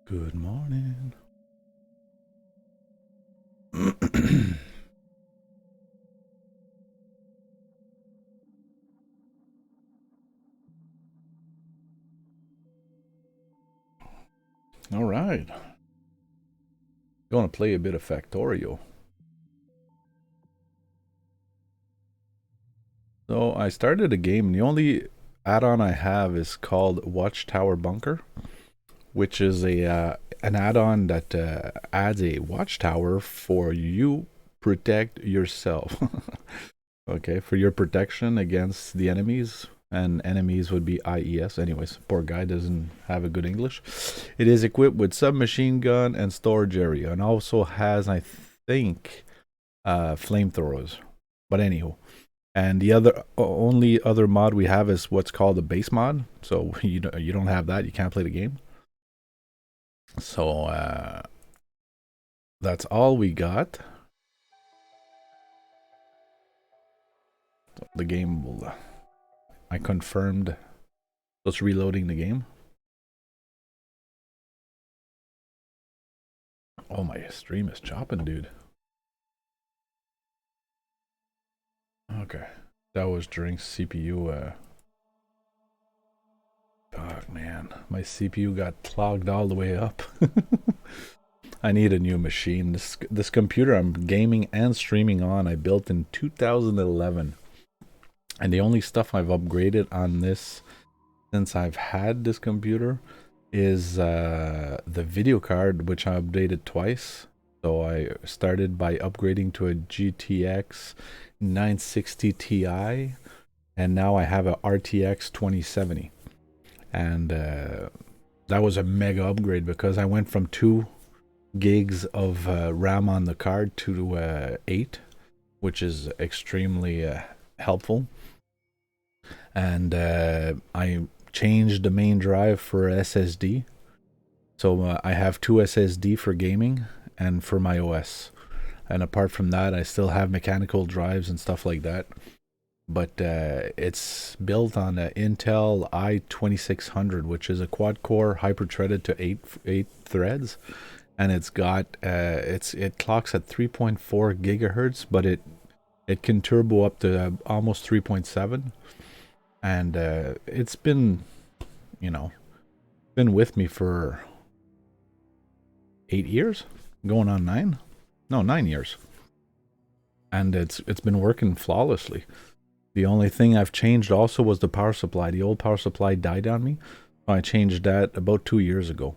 Good morning. All right. You want to play a bit of Factorio? So I started a game. The only add-on I have is called Watchtower Bunker, which is a an add-on that adds a watchtower for you protect yourself. Okay, for your protection against the enemies, and enemies would be IES. Anyways, poor guy doesn't have a good English. It is equipped with submachine gun and storage area, and also has, I think, flamethrowers. But anywho, and the only other mod we have is what's called the base mod. So you don't have that, you can't play the game. So that's all we got. So the game will. I confirmed. Just reloading the game. Oh, my stream is chopping, dude. Okay, that was during CPU. Fuck, man, my CPU got clogged all the way up. I need a new machine. This computer I'm gaming and streaming on, I built in 2011, and the only stuff I've upgraded on this since I've had this computer is the video card, which I updated twice. So I started by upgrading to a GTX 960 Ti, and now I have a RTX 2070. And that was a mega upgrade because I went from 2 gigs of RAM on the card to 8, which is extremely helpful. And I changed the main drive for SSD. So I have 2 SSD for gaming and for my OS. And apart from that, I still have mechanical drives and stuff like that. But it's built on an Intel i2600, which is a quad-core hyper-threaded to 8 threads, and it's got it clocks at 3.4 gigahertz, but it can turbo up to almost 3.7, and it's been, you know, been with me for 8 years, going on 9, no 9 years, and it's been working flawlessly. The only thing I've changed also was the power supply. The old power supply died on me. I changed that about 2 years ago.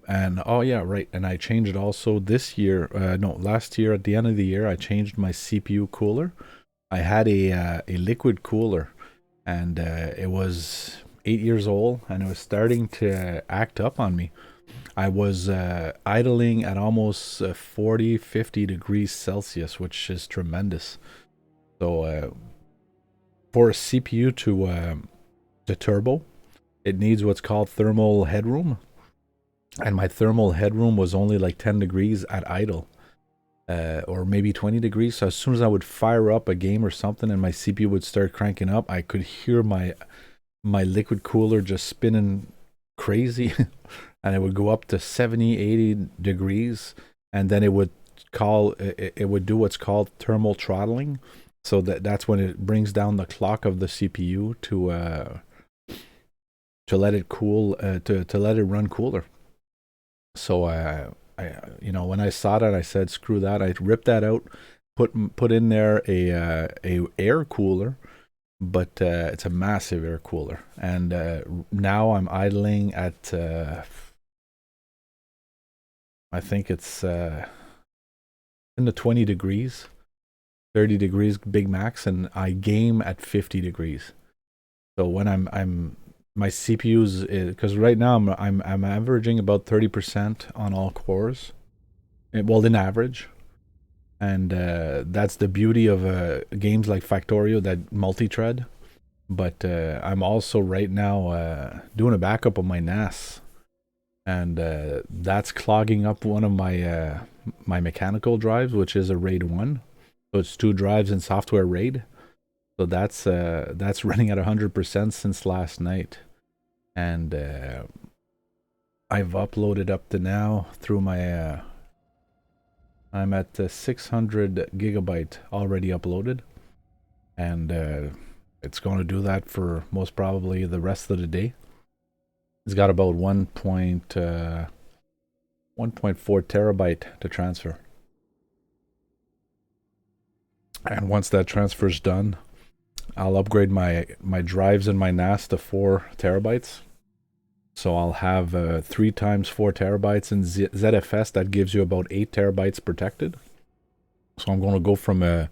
And oh yeah, right. And I changed also this year. No, last year at the end of the year, I changed my CPU cooler. I had a liquid cooler, and it was 8 years old, and it was starting to act up on me. I was idling at almost 40, 50 degrees Celsius, which is tremendous. So for a CPU to turbo, it needs what's called thermal headroom, and my thermal headroom was only like 10 degrees at idle, or maybe 20 degrees. So as soon as I would fire up a game or something and my CPU would start cranking up, I could hear my liquid cooler just spinning crazy, and it would go up to 70, 80 degrees, and then it would do what's called thermal throttling. So that's when it brings down the clock of the CPU to let it cool, to let it run cooler. So when I saw that, I said screw that. I ripped that out, put in there a air cooler, but it's a massive air cooler, and now I'm idling at I think it's in the 20 degrees, 30 degrees big max, and I game at 50 degrees. So when I'm my CPU's, because right now I'm averaging about 30% on all cores, well, in average, and that's the beauty of games like Factorio that multi-thread. But I'm also right now doing a backup of my NAS, and that's clogging up one of my mechanical drives, which is a RAID 1. So it's 2 drives in software RAID. So that's running at 100% since last night, and I've uploaded up to now through my I'm at 600 gigabyte already uploaded, and it's going to do that for most probably the rest of the day. It's got about 1.4 terabyte to transfer. And once that transfer's done, I'll upgrade my drives in my NAS to 4 terabytes. So I'll have 3 times 4 terabytes in ZFS. That gives you about 8 terabytes protected. So I'm going to go from a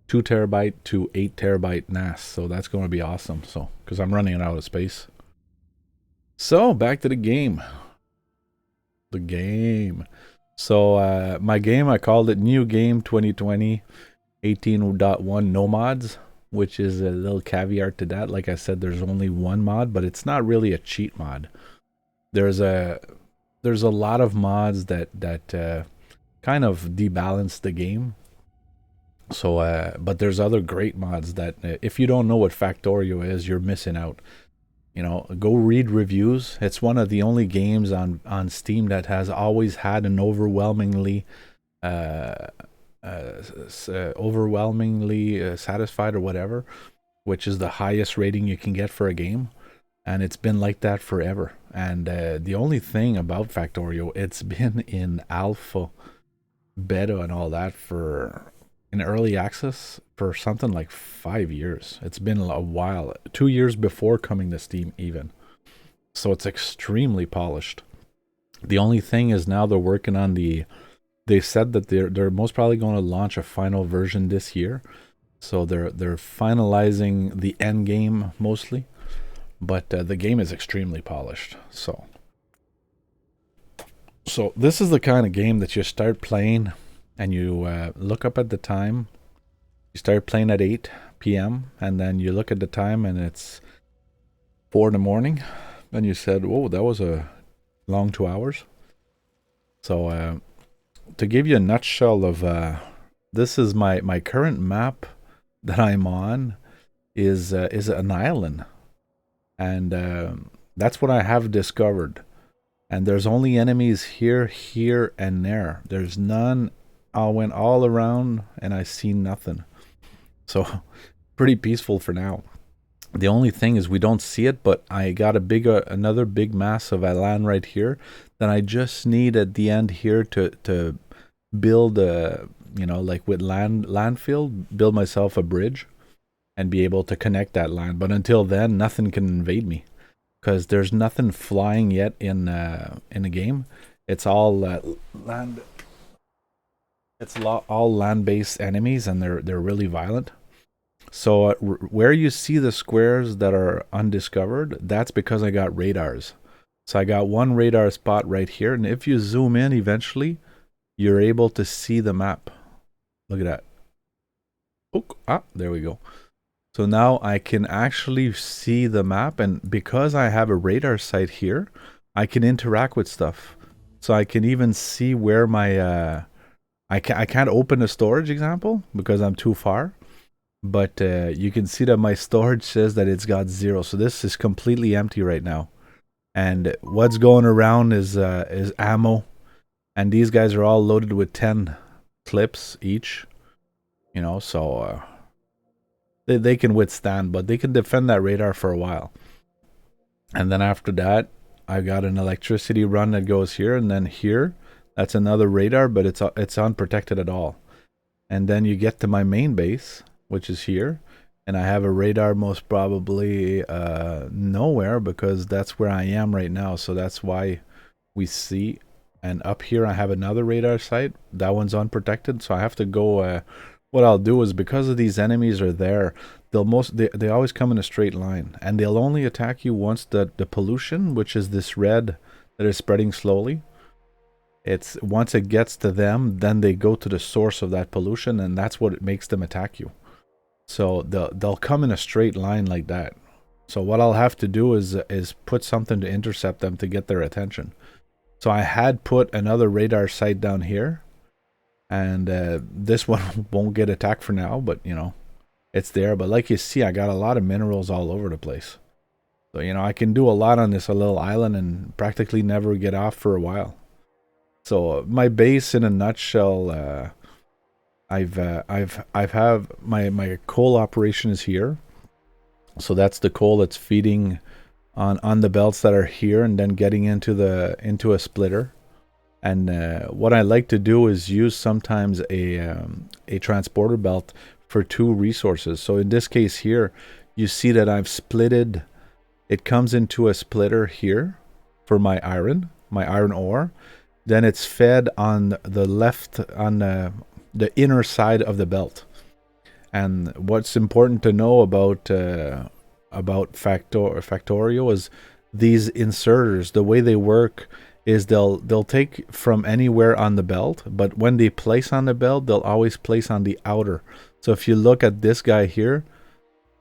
2 terabyte to 8 terabyte NAS. So that's going to be awesome. So, because I'm running out of space. So back to the game. So my game, I called it New Game 2020 18.1 No Mods, which is a little caveat to that. Like I said, there's only one mod, but it's not really a cheat mod. There's a lot of mods that kind of debalance the game. So, but there's other great mods that if you don't know what Factorio is, you're missing out. You know, go read reviews. It's one of the only games on Steam that has always had an overwhelmingly satisfied or whatever, which is the highest rating you can get for a game, and it's been like that forever. And the only thing about Factorio, it's been in alpha, beta, and all that for in early access for something like 5 years. It's been a while, 2 years before coming to Steam even. So it's extremely polished. The only thing is now they're working on they said that they're most probably going to launch a final version this year. So they're finalizing the end game mostly, but the game is extremely polished. So this is the kind of game that you start playing and you look up at the time. You start playing at 8 p.m. and then you look at the time and it's 4 in the morning, and you said, "Whoa, that was a long 2 hours." So to give you a nutshell of this is my current map that I'm on is an island, and that's what I have discovered. And there's only enemies here, and there. There's none. I went all around and I see nothing. So pretty peaceful for now. The only thing is we don't see it, but I got another big mass of land right here that I just need at the end here to build a, like with landfill, build myself a bridge and be able to connect that land. But until then, nothing can invade me because there's nothing flying yet in the game. It's all land. It's all land-based enemies, and they're really violent. So where you see the squares that are undiscovered, that's because I got radars. So I got one radar spot right here, and if you zoom in eventually, you're able to see the map. Look at that. Oh, there we go. So now I can actually see the map, and because I have a radar site here, I can interact with stuff. So I can even see where my I can't open a storage example because I'm too far, but you can see that my storage says that it's got 0. So this is completely empty right now, and what's going around is ammo, and these guys are all loaded with 10 clips each. So they can withstand, but they can defend that radar for a while. And then after that, I got an electricity run that goes here, and then here. That's another radar, but it's unprotected at all. And then you get to my main base, which is here, and I have a radar most probably nowhere because that's where I am right now. So that's why we see. And up here I have another radar site. That one's unprotected, so I have to go. What I'll do is, because of these enemies are there, they always come in a straight line, and they'll only attack you once the pollution, which is this red that is spreading slowly. It's once it gets to them, then they go to the source of that pollution, and that's what makes them attack you. So they'll come in a straight line like that. So what I'll have to do is put something to intercept them to get their attention. So I had put another radar site down here, and this one won't get attacked for now, but it's there. But like you see, I got a lot of minerals all over the place. So, you know, I can do a lot on this little island and practically never get off for a while. So my base in a nutshell, I've have my coal operation is here. So that's the coal that's feeding on the belts that are here and then getting into a splitter. And what I like to do is use sometimes a transporter belt for two resources. So in this case here, you see that I've splitted. It comes into a splitter here for my iron ore. Then it's fed on the left, on the inner side of the belt. And what's important to know about Factorio is these inserters. The way they work is they'll take from anywhere on the belt, but when they place on the belt, they'll always place on the outer. So if you look at this guy here,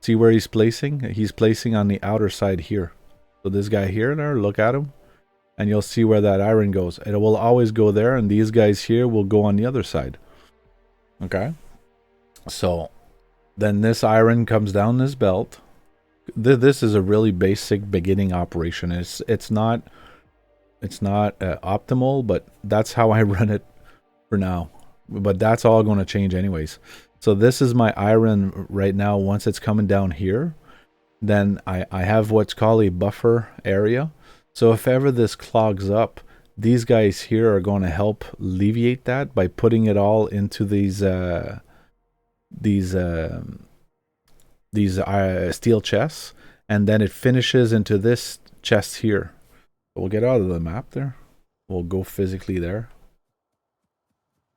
see where he's placing? He's placing on the outer side here. So this guy here, there, look at him, and you'll see where that iron goes. It will always go there, and these guys here will go on the other side. Okay? So then this iron comes down this belt. This is a really basic beginning operation. It's not optimal, but that's how I run it for now. But that's all going to change anyways. So this is my iron right now. Once it's coming down here, then I have what's called a buffer area. So if ever this clogs up, these guys here are going to help alleviate that by putting it all into these steel chests, and then it finishes into this chest here. We'll get out of the map there. We'll go physically there.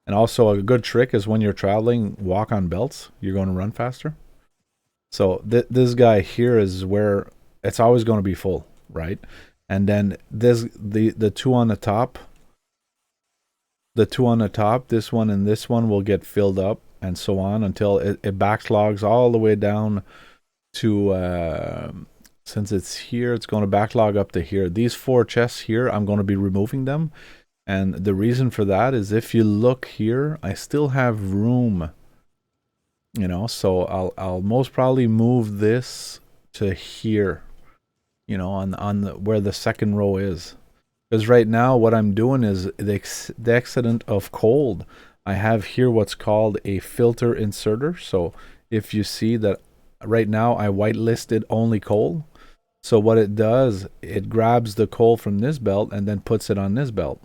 And also a good trick is when you're traveling, walk on belts. You're going to run faster. So this guy here is where it's always going to be full, right? And then the two on the top, this one and this one will get filled up, and so on until it backlogs all the way down to since it's here, it's going to backlog up to here. These 4 chests here, I'm going to be removing them. And the reason for that is if you look here, I still have room, you know, so I'll most probably move this to here, you know, on where the second row is. Because right now what I'm doing is the accident of cold. I have here what's called a filter inserter. So if you see that right now I whitelisted only coal. So what it does, it grabs the coal from this belt and then puts it on this belt.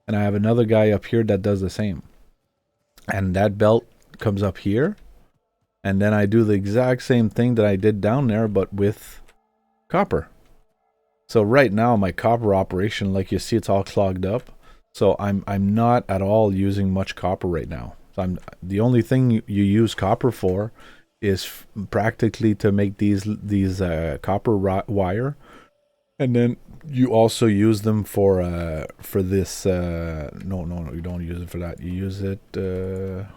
And I have another guy up here that does the same. And that belt comes up here. And then I do the exact same thing that I did down there, but with copper. So right now my copper operation, like you see, it's all clogged up. So I'm not at all using much copper right now. So the only thing you use copper for is practically to make these copper wire, and then you also use them for this. No, you don't use it for that. You use it. Do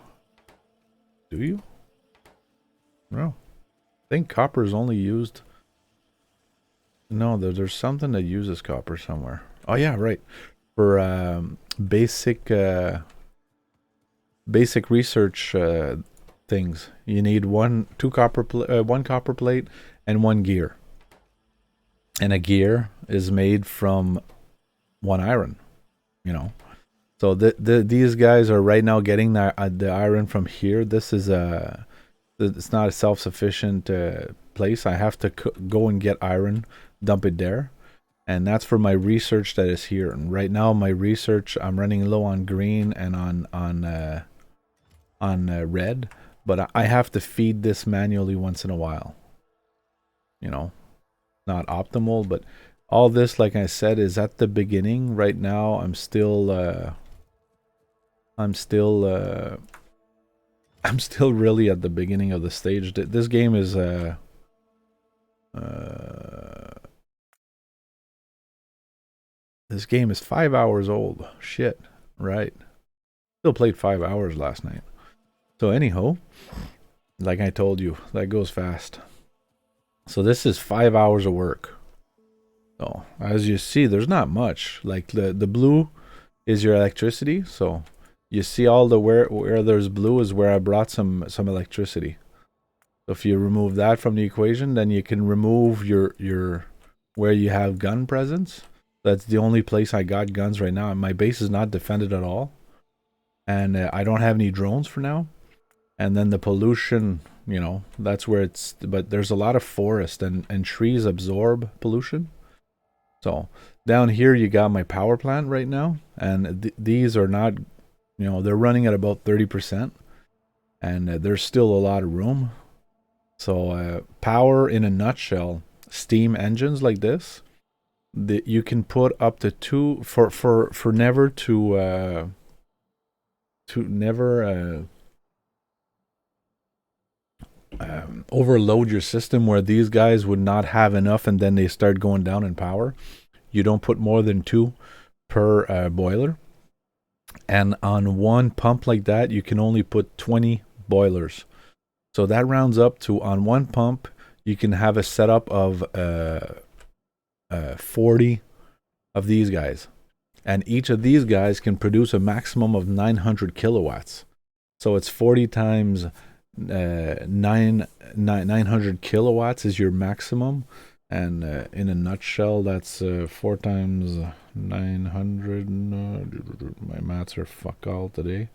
you? No, I think copper is only used. No, there's something that uses copper somewhere. Oh yeah, right. For basic research things, you need one copper plate and 1 gear, and a gear is made from 1 iron, you know. So these guys are right now getting the iron from here. This is it's not a self-sufficient place. I have to go and get iron, dump it there, and that's for my research that is here. And right now my research, I'm running low on green and on red, but I have to feed this manually once in a while, you know. Not optimal, but all this, like I said, is at the beginning. Right now I'm still really at the beginning of the stage. This game is this game is 5 hours old. Shit, right? Still played 5 hours last night. So anyhow, like I told you, that goes fast. So this is 5 hours of work. So as you see, there's not much. Like the blue is your electricity. So you see all the where there's blue is where I brought some electricity. So if you remove that from the equation, then you can remove your where you have gun presence. That's the only place I got guns right now. My base is not defended at all, and I don't have any drones for now. And then the pollution, that's where it's. But there's a lot of forest, and trees absorb pollution. So down here you got my power plant right now, and these are not, they're running at about 30%, and there's still a lot of room. So power in a nutshell, steam engines like this, you can put up to two for never to never overload your system where these guys would not have enough and then they start going down in power. You don't put more than two per boiler. And on one pump like that, you can only put 20 boilers. So that rounds up to, on one pump, you can have a setup of 40 of these guys. And each of these guys can produce a maximum of 900 kilowatts. So it's 40 times 900 kilowatts is your maximum. And in a nutshell, that's 4 times 900. My maths are fuck all today.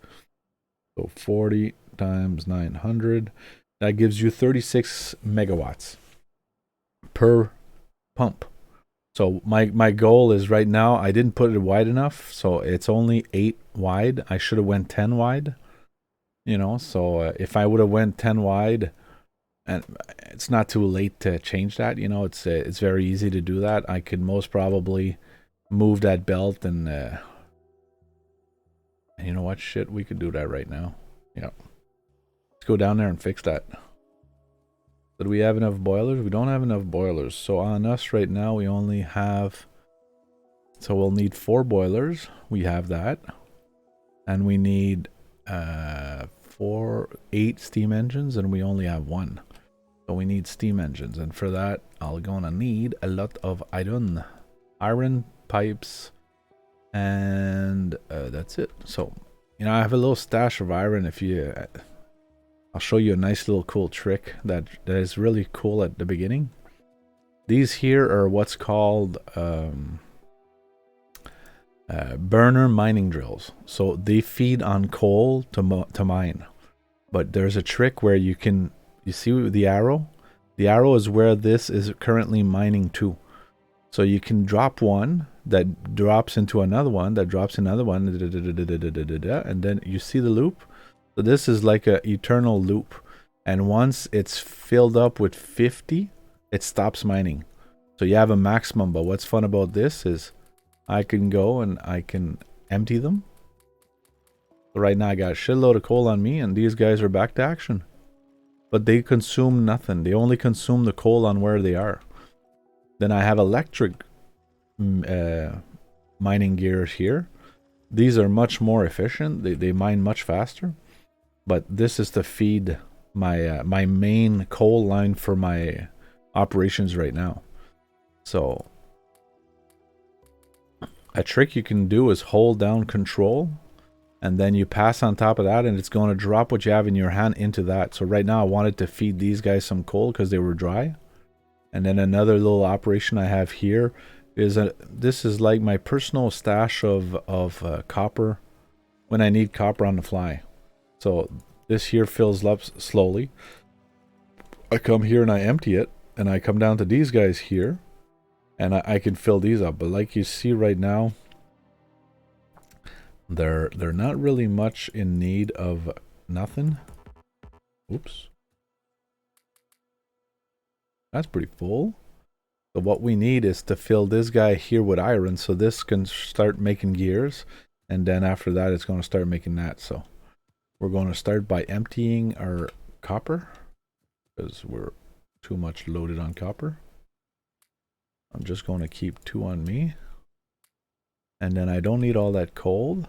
So 40 times 900. That gives you 36 megawatts per pump. So my goal is right now, I didn't put it wide enough. So it's only 8 wide. I should have went 10 wide. So if I would have went 10 wide, and it's not too late to change that. It's very easy to do that. I could most probably move that belt and you know what? Shit, we could do that right now. Yeah. Let's go down there and fix that. Did we have enough boilers? We don't have enough boilers. So on us right now, we only have... So we'll need 4 boilers. We have that. And we need 8 steam engines, and we only have 1. So we need steam engines, and for that I'm gonna need a lot of iron pipes, and that's it. So I have a little stash of iron. I'll show you a nice little cool trick that is really cool at the beginning. These here are what's called burner mining drills. So they feed on coal to mine, but there's a trick where you see the arrow? The arrow is where this is currently mining to. So you can drop one that drops into another one, that drops another one, and then you see the loop? So this is like an eternal loop. And once it's filled up with 50, it stops mining. So you have a maximum, but what's fun about this is I can go and I can empty them. So right now I got a shitload of coal on me, and these guys are back to action. But they consume nothing. They only consume the coal on where they are. Then I have electric mining gears here. These are much more efficient. They mine much faster. But this is to feed my my main coal line for my operations right now. So a trick you can do is hold down control, and then you pass on top of that, and it's going to drop what you have in your hand into that. So right now I wanted to feed these guys some coal because they were dry. And then another little operation I have here is this is like my personal stash of copper when I need copper on the fly. So this here fills up slowly. I come here and I empty it, and I come down to these guys here, and I can fill these up. But like you see right now, they're not really much in need of nothing. Oops. That's pretty full. So what we need is to fill this guy here with iron, so this can start making gears, and then after that it's going to start making that. So we're going to start by emptying our copper because we're too much loaded on copper. I'm just going to keep 2 on me, and then I don't need all that coal.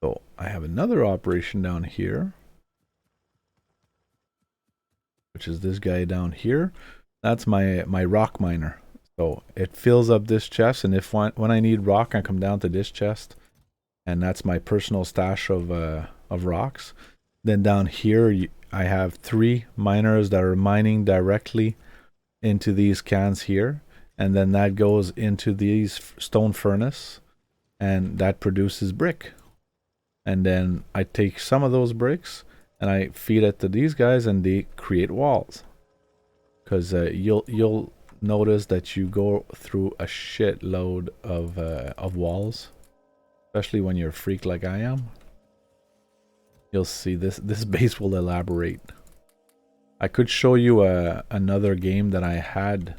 So I have another operation down here, which is this guy down here. That's my rock miner. So it fills up this chest, and when I need rock, I come down to this chest, and that's my personal stash of rocks. Then down here I have 3 miners that are mining directly into these cans here, and then that goes into these stone furnace, and that produces brick. And then I take some of those bricks and I feed it to these guys, and they create walls. Because you'll notice that you go through a shitload of walls, especially when you're a freak like I am. You'll see this base will elaborate. I could show you another game that I had,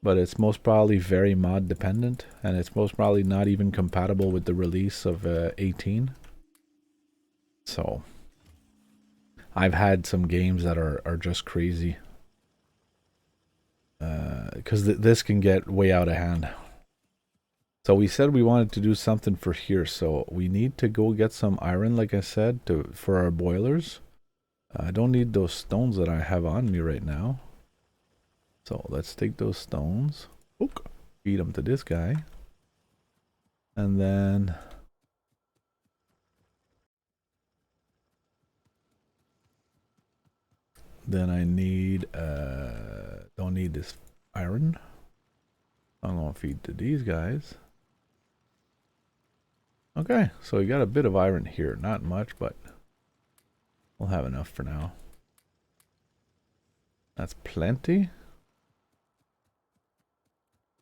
but it's most probably very mod dependent, and it's most probably not even compatible with the release of 18. So I've had some games that are just crazy, because this can get way out of hand. So we said we wanted to do something for here, so we need to go get some iron, like I said, for our boilers. I don't need those stones that I have on me right now. So let's take those stones, feed them to this guy, and then I need don't need this iron. I'm gonna feed to these guys. Okay, so we got a bit of iron here, not much, but we'll have enough for now. That's plenty.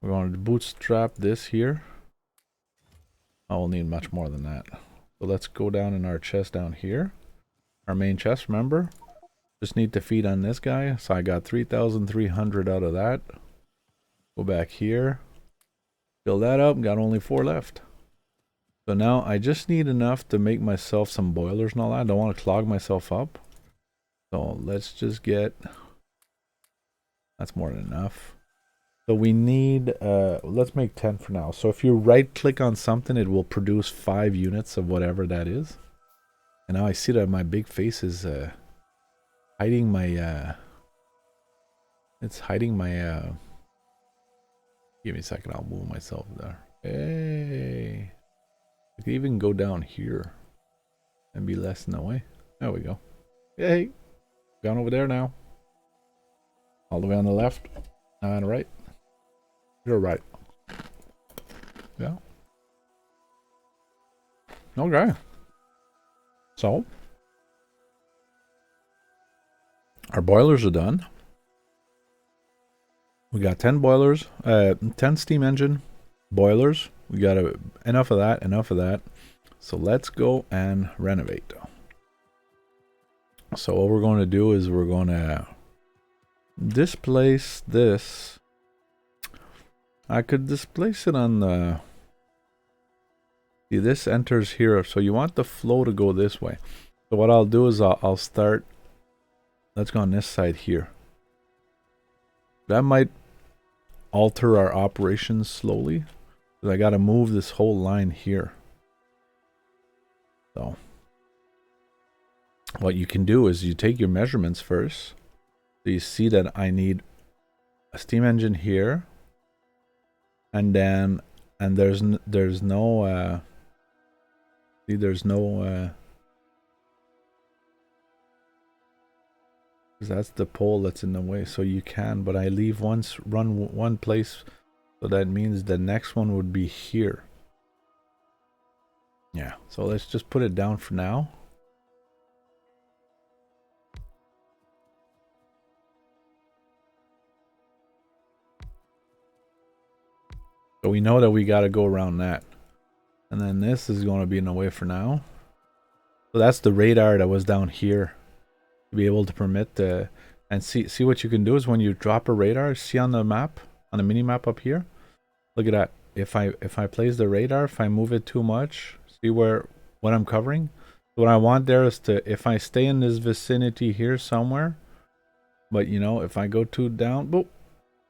We're going to bootstrap this here. I will need much more than that. So let's go down in our chest down here. Our main chest, remember? Just need to feed on this guy. So I got 3,300 out of that. Go back here. Fill that up. Got only 4 left. So now I just need enough to make myself some boilers and all that. I don't want to clog myself up. So let's just get... That's more than enough. So we need, let's make 10 for now. So if you right click on something, it will produce 5 units of whatever that is. And now I see that my big face is hiding my, it's hiding my, give me a second, I'll move myself there. Hey, I can even go down here and be less in the way. There we go. Yay, gone over there now. All the way on the left, now on the right. You're right. Yeah. Okay. So, our boilers are done. We got 10 boilers, 10 steam engine boilers. We got enough of that, enough of that. So let's go and renovate. So what we're going to do is we're going to displace this. I could displace it on the... See, this enters here, so you want the flow to go this way. So what I'll do is I'll start... Let's go on this side here. That might alter our operations slowly, because I got to move this whole line here. So what you can do is you take your measurements first. So you see that I need a steam engine here. And then, and there's no, see, there's no, because that's the pole that's in the way. So you can, but I leave run one place, so that means the next one would be here. Yeah, so let's just put it down for now. So we know that we got to go around that. And then this is going to be in the way for now. So that's the radar that was down here. To be able to permit the... And see what you can do is when you drop a radar, see on the map, on the mini map up here. Look at that. If I place the radar, if I move it too much, see what I'm covering? What I want there is to, if I stay in this vicinity here somewhere, but you know, if I go too down, boop.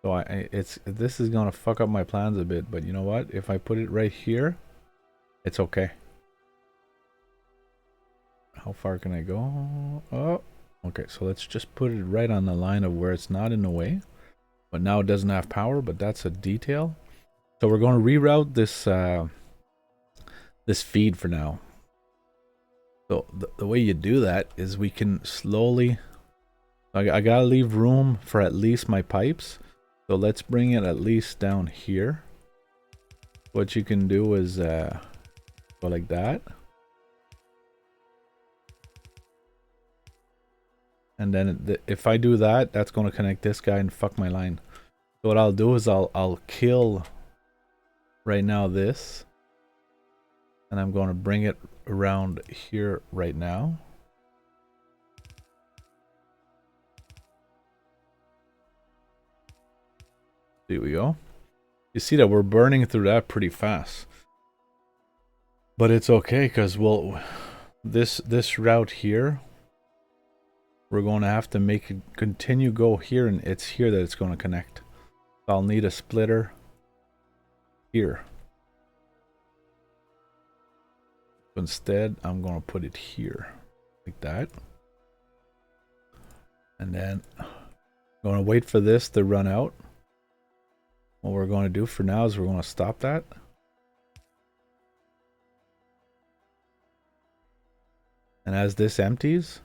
So this is gonna fuck up my plans a bit, but you know what? If I put it right here, it's okay. How far can I go? Oh, okay. So let's just put it right on the line of where it's not in the way. But now it doesn't have power, but that's a detail. So we're going to reroute this this feed for now. So the way you do that is we can slowly... I gotta leave room for at least my pipes. So let's bring it at least down here. What you can do is go like that. And then if I do that, that's going to connect this guy and fuck my line. So what I'll do is I'll kill right now this. And I'm going to bring it around here right now. There we go. You see that we're burning through that pretty fast. But it's okay because this route here, we're going to have to make it continue go here, and it's here that it's going to connect. So I'll need a splitter here. But instead, I'm going to put it here like that. And then I'm going to wait for this to run out. What we're going to do for now is we're going to stop that. And as this empties,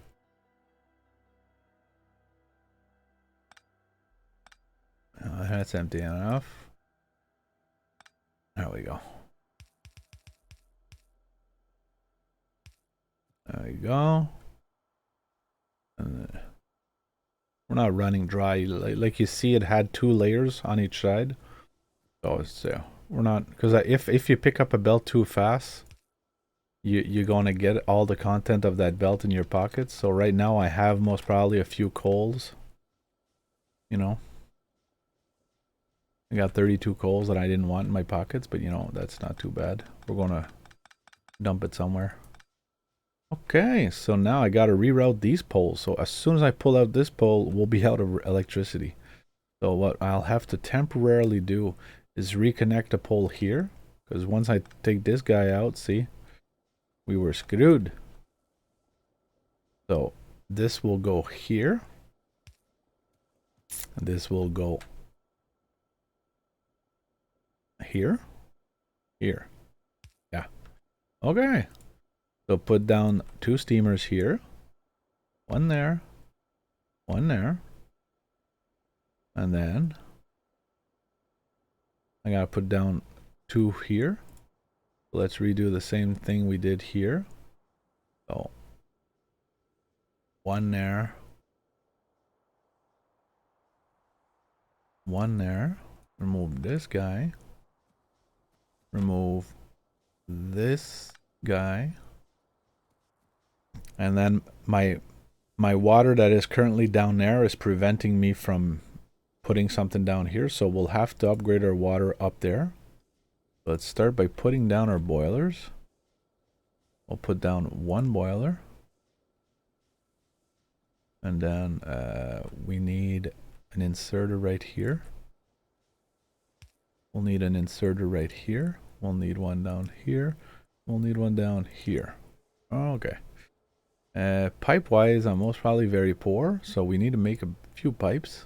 that's empty enough. There we go. There we go. And we're not running dry. Like you see, it had 2 layers on each side. So it's we're not, because if you pick up a belt too fast, you're going to get all the content of that belt in your pockets. So right now I have most probably a few coals. You know, I got 32 coals that I didn't want in my pockets, but you know, that's not too bad. We're going to dump it somewhere. Okay, so now I got to reroute these poles. So as soon as I pull out this pole, we'll be out of electricity. So what I'll have to temporarily do is reconnect a pole here. Because once I take this guy out, see, we were screwed. So this will go here. This will go here. Here. Yeah. Okay. So put down 2 steamers here. One there. One there. And then I gotta put down 2 here. Let's redo the same thing we did here. So 1 there. 1 there. Remove this guy. Remove this guy. And then my water that is currently down there is preventing me from putting something down here, so we'll have to upgrade our water up there. Let's start by putting down our boilers. We'll put down 1 boiler. And then we need an inserter right here. We'll need an inserter right here. We'll need one down here. We'll need one down here. Okay. Pipe wise, I'm most probably very poor, so we need to make a few pipes.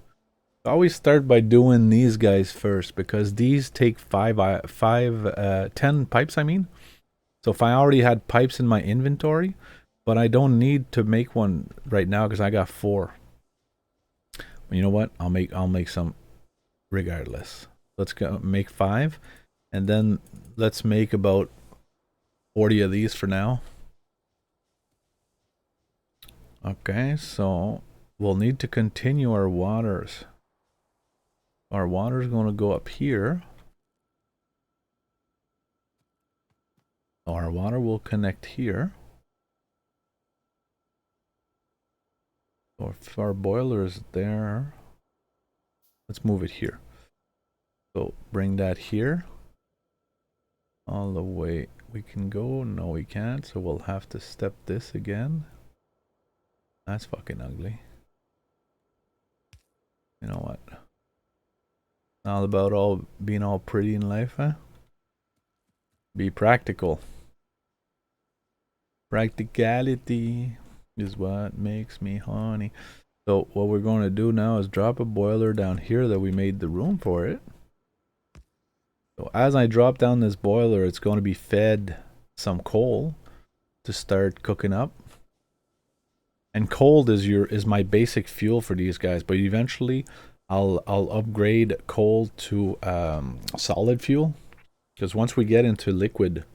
I always start by doing these guys first because these take 10 pipes, I mean. So if I already had pipes in my inventory, but I don't need to make one right now because I got 4. But you know what? I'll make some regardless. Let's go make 5, and then let's make about 40 of these for now. Okay, so we'll need to continue our waters. Our water is going to go up here. Our water will connect here. So if our boiler is there, let's move it here. So bring that here. All the way we can go. No, we can't. So we'll have to step this again. That's fucking ugly. You know what? All about being all pretty in life, huh? Be practical. Practicality is what makes me horny. So what we're going to do now is drop a boiler down here that we made the room for it. So as I drop down this boiler, it's going to be fed some coal to start cooking up. And cold is my basic fuel for these guys, but eventually I'll upgrade coal to solid fuel, because once we get into liquid,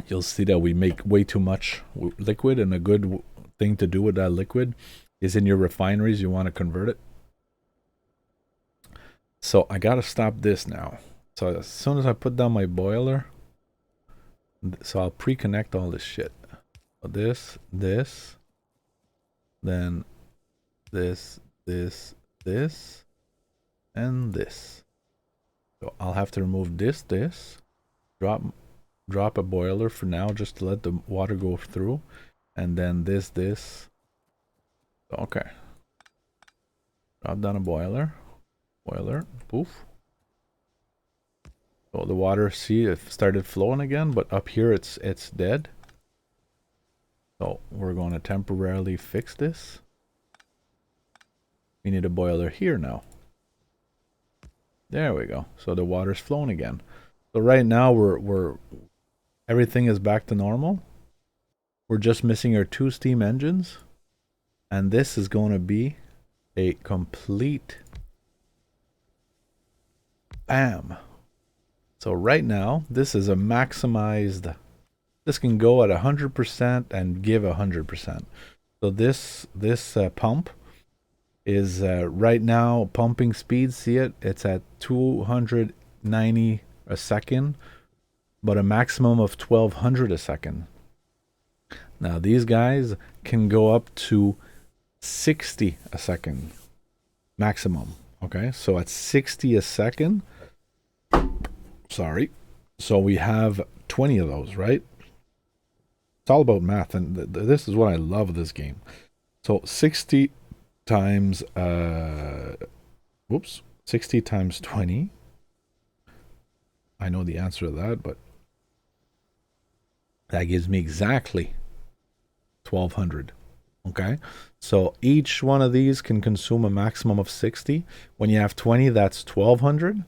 you'll see that we make way too much liquid, and a good thing to do with that liquid is in your refineries, you want to convert it. So I gotta stop this now. So as soon as I put down my boiler, so I'll pre-connect all this shit. So this, then this, and this. So I'll have to remove this, drop a boiler for now just to let the water go through, and then this. Okay. Drop down a boiler, poof. So the water, see, it started flowing again, but up here it's dead. So we're going to temporarily fix this. We need a boiler here now. There we go. So the water's flowing again. So right now we're everything is back to normal. We're just missing our 2 steam engines, and this is going to be a complete bam. So right now this is a maximized. This can go at 100% and give 100%. So this pump is right now pumping speed. See it? It's at 290 a second, but a maximum of 1200 a second. Now these guys can go up to 60 a second maximum. Okay, so at 60 a second, sorry, so we have 20 of those, right? It's all about math, and this is what I love this game. So 60 times 60 times 20. I know the answer to that, but that gives me exactly 1200. Okay, so each one of these can consume a maximum of 60. When you have 20, that's 1200.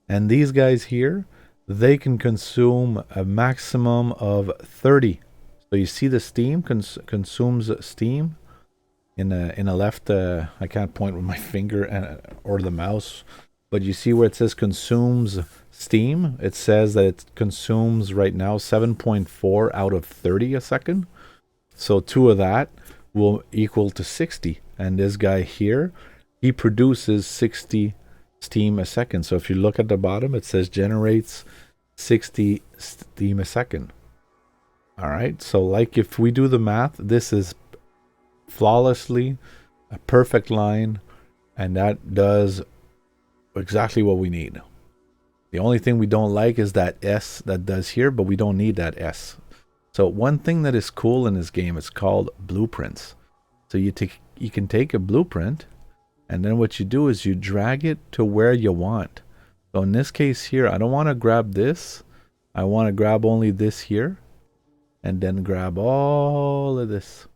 And these guys here, they can consume a maximum of 30. So you see the steam consumes steam in a left. I can't point with my finger or the mouse, but you see where it says consumes steam. It says that it consumes right now 7.4 out of 30 a second. So 2 of that will equal to 60. And this guy here, he produces 60 steam a second. So if you look at the bottom, it says generates 60 steam a second. All right, so like if we do the math, this is flawlessly a perfect line, and that does exactly what we need. The only thing we don't like is that S that does here, but we don't need that S. So one thing that is cool in this game is called blueprints. So you can take a blueprint, and then what you do is you drag it to where you want. So in this case here, I don't want to grab this. I want to grab only this here, and then grab all of this.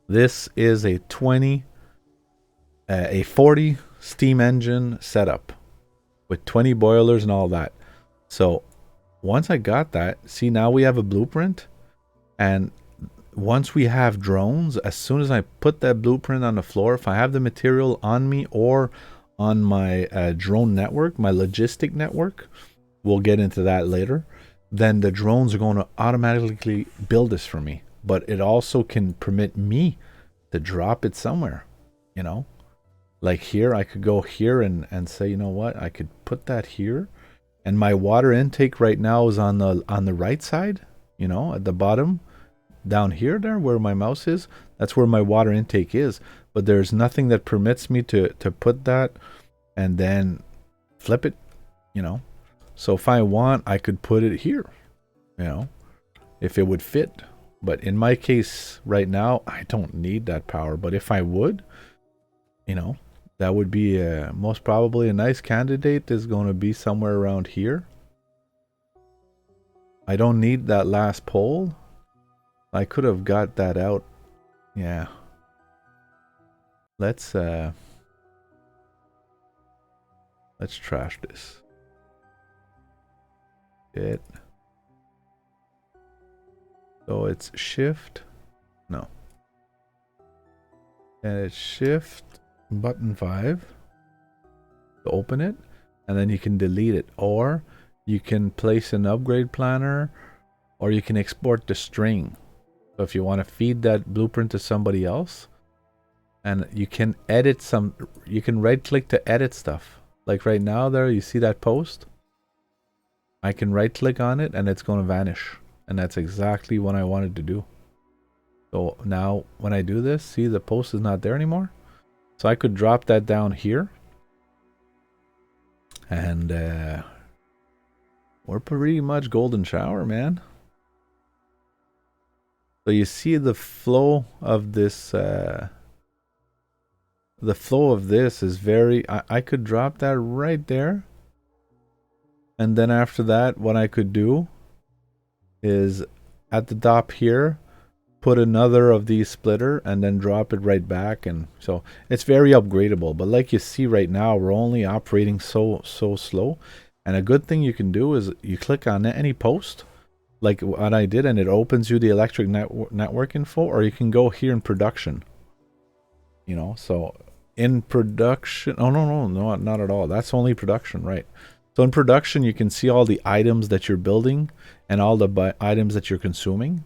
This is a 40 steam engine setup with 20 boilers and all that. So once I got that, see, now we have a blueprint. And once we have drones, as soon as I put that blueprint on the floor, if I have the material on me or on my drone network, my logistic network, we'll get into that later, then the drones are going to automatically build this for me. But it also can permit me to drop it somewhere, you know, like here. I could go here and say, you know what, I could put that here, and my water intake right now is on the right side, you know, at the bottom down here, there where my mouse is, that's where my water intake is. But there's nothing that permits me to put that and then flip it, you know. So if I want, I could put it here, you know, if it would fit. But in my case right now, I don't need that power. But if I would, you know, that would be most probably a nice candidate is going to be somewhere around here. I don't need that last pole. I could have got that out. Yeah. Let's trash this. It. So it's shift, no. And it's shift button 5 to open it, and then you can delete it, or you can place an upgrade planner, or you can export the string. So if you want to feed that blueprint to somebody else, and you can edit some, you can right click to edit stuff. Like right now there, you see that post? I can right click on it and it's going to vanish. And that's exactly what I wanted to do. So now when I do this, see the post is not there anymore. So I could drop that down here. And we're pretty much golden shower, man. So you see the flow of this, the flow of this is very, I could drop that right there. And then after that, what I could do is at the top here, put another of these splitter and then drop it right back. And so it's very upgradable. But like you see right now, we're only operating so slow. And a good thing you can do is you click on any post, like what I did, and it opens you the electric network info, or you can go here in production. You know, so in production, oh no, not at all. That's only production, right? So in production, you can see all the items that you're building and all the items that you're consuming.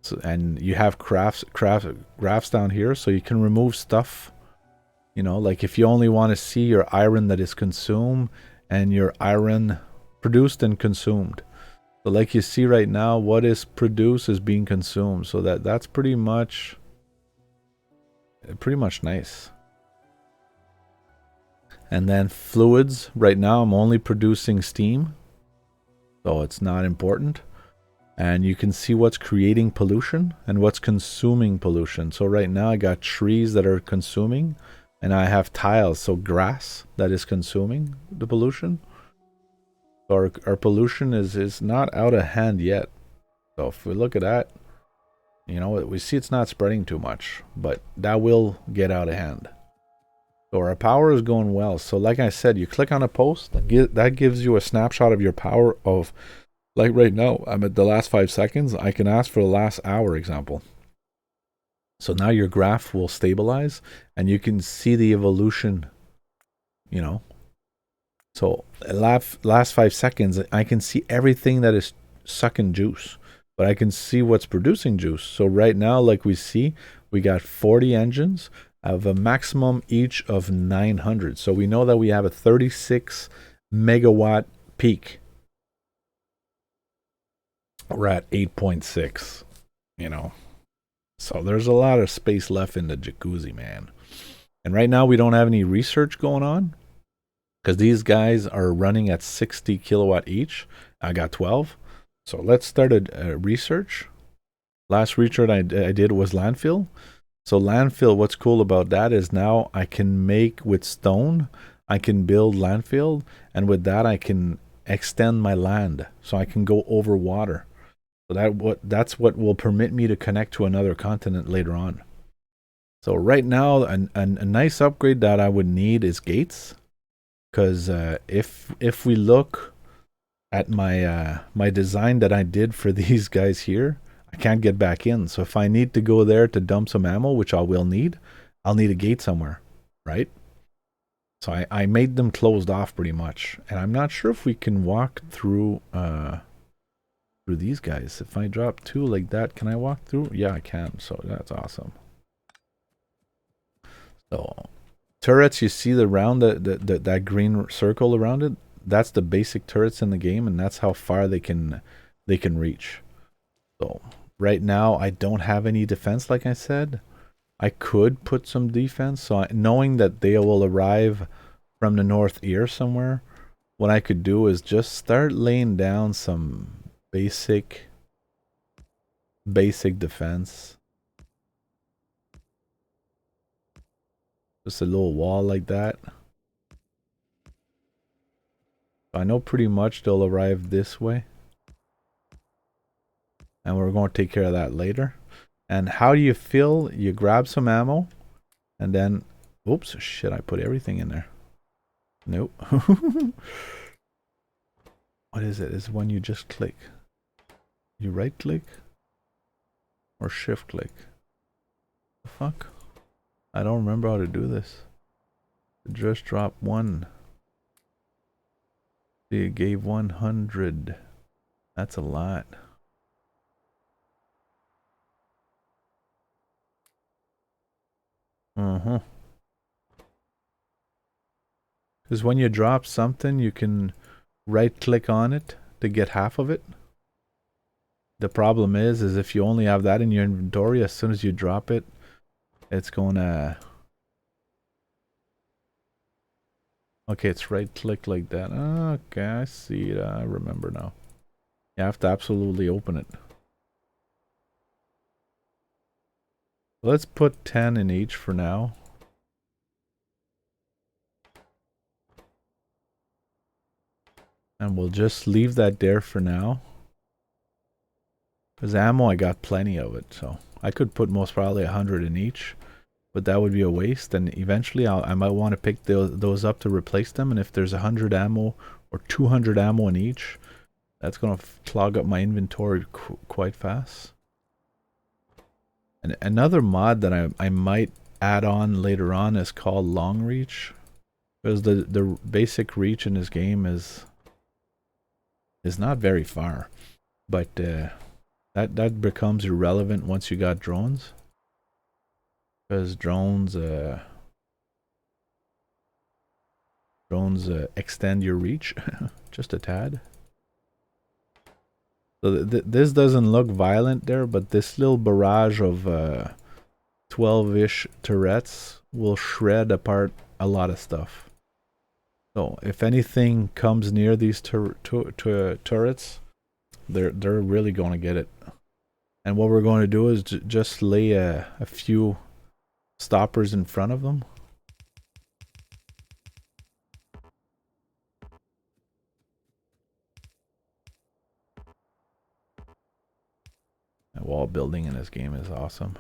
So, and you have graphs down here, so you can remove stuff. You know, like if you only want to see your iron that is consumed and your iron produced and consumed. So like you see right now, what is produced is being consumed. So that's pretty much nice. And then fluids, right now I'm only producing steam, so it's not important. And you can see what's creating pollution and what's consuming pollution. So right now I got trees that are consuming, and I have tiles, so grass that is consuming the pollution. So our pollution is not out of hand yet. So if we look at that, you know, we see it's not spreading too much, but that will get out of hand. So our power is going well. So like I said, you click on a post, that gives you a snapshot of your power of, like right now, I'm at the last 5 seconds. I can ask for the last hour example. So now your graph will stabilize and you can see the evolution, you know. So last 5 seconds, I can see everything that is sucking juice, but I can see what's producing juice. So right now, like we see, we got 40 engines of a maximum each of 900. So we know that we have a 36 megawatt peak. We're at 8.6, you know. So there's a lot of space left in the jacuzzi, man. And right now we don't have any research going on because these guys are running at 60 kilowatt each. I got 12. So let's start a research. Last research I did was landfill. So landfill, what's cool about that is now I can make with stone, I can build landfill, and with that I can extend my land, so I can go over water. So that's what will permit me to connect to another continent later on. So right now, a nice upgrade that I would need is gates, because if we look at my my design that I did for these guys here, I can't get back in. So if I need to go there to dump some ammo, which I will need, I'll need a gate somewhere, right? So I made them closed off pretty much. And I'm not sure if we can walk through these guys. If I drop 2 like that, can I walk through? Yeah, I can. So that's awesome. So turrets, you see the round, that green circle around it? That's the basic turrets in the game, and that's how far they can reach. So right now I don't have any defense, like I said. I could put some defense, so knowing that they will arrive from the north ear somewhere, what I could do is just start laying down some basic defense. Just a little wall like that. I know pretty much they'll arrive this way. And we're going to take care of that later. And how do you feel? You grab some ammo, and then, oops, shit, I put everything in there. Nope. What is it? It's when you just click. You right click? Or shift click. The fuck? I don't remember how to do this. Just drop 1. You gave 100. That's a lot. Uh-huh. Because when you drop something, you can right click on it to get half of it. The problem is if you only have that in your inventory, as soon as you drop it, it's gonna... Okay, it's right click like that. Okay, I see it. I remember now. You have to absolutely open it. Let's put 10 in each for now. And we'll just leave that there for now. Because ammo, I got plenty of it, so I could put most probably 100 in each, but that would be a waste. And eventually, I might want to pick those up to replace them. And if there's 100 ammo or 200 ammo in each, that's gonna clog up my inventory quite fast. And another mod that I might add on later on is called long reach, because the basic reach in this game is not very far, but that becomes irrelevant once you got drones, because drones extend your reach just a tad. So this doesn't look violent there, but this little barrage of 12-ish turrets will shred apart a lot of stuff. So if anything comes near these turrets, they're really going to get it. And what we're going to do is just lay a few stoppers in front of them. And wall building in this game is awesome.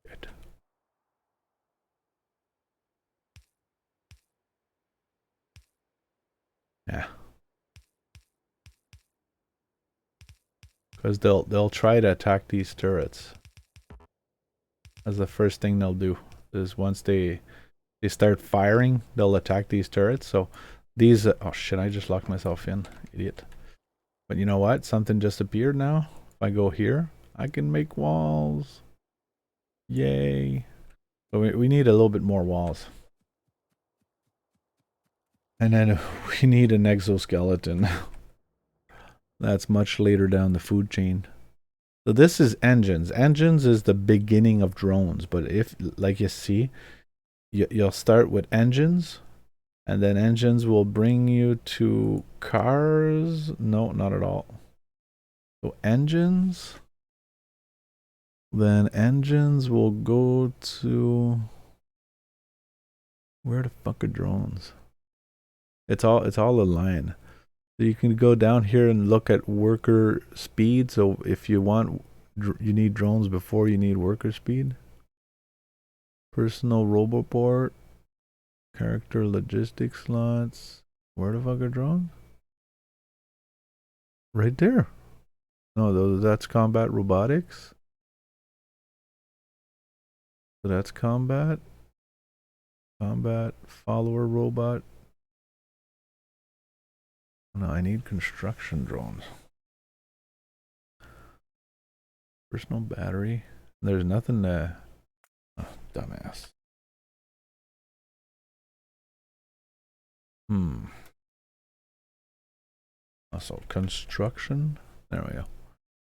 Good. Yeah. Because they'll try to attack these turrets. That's the first thing they'll do. Is once they start firing, they'll attack these turrets. So these... oh shit, I just locked myself in. Idiot. But you know what? Something just appeared now. If I go here, I can make walls. Yay. So we need a little bit more walls. And then we need an exoskeleton. That's much later down the food chain. So this is engines. Engines is the beginning of drones. But if, like you see, you'll start with engines. And then engines will bring you to cars. No, not at all. So engines. Then engines will go to... where the fuck are drones? It's all a line. So you can go down here and look at worker speed. So if you want, you need drones before you need worker speed. Personal roboport. Character logistics slots. Where the fuck are drones? Right there. No, that's combat robotics. So that's combat. Combat follower robot. No, I need construction drones. Personal battery. There's nothing to... oh, dumbass. Also, construction. There we go.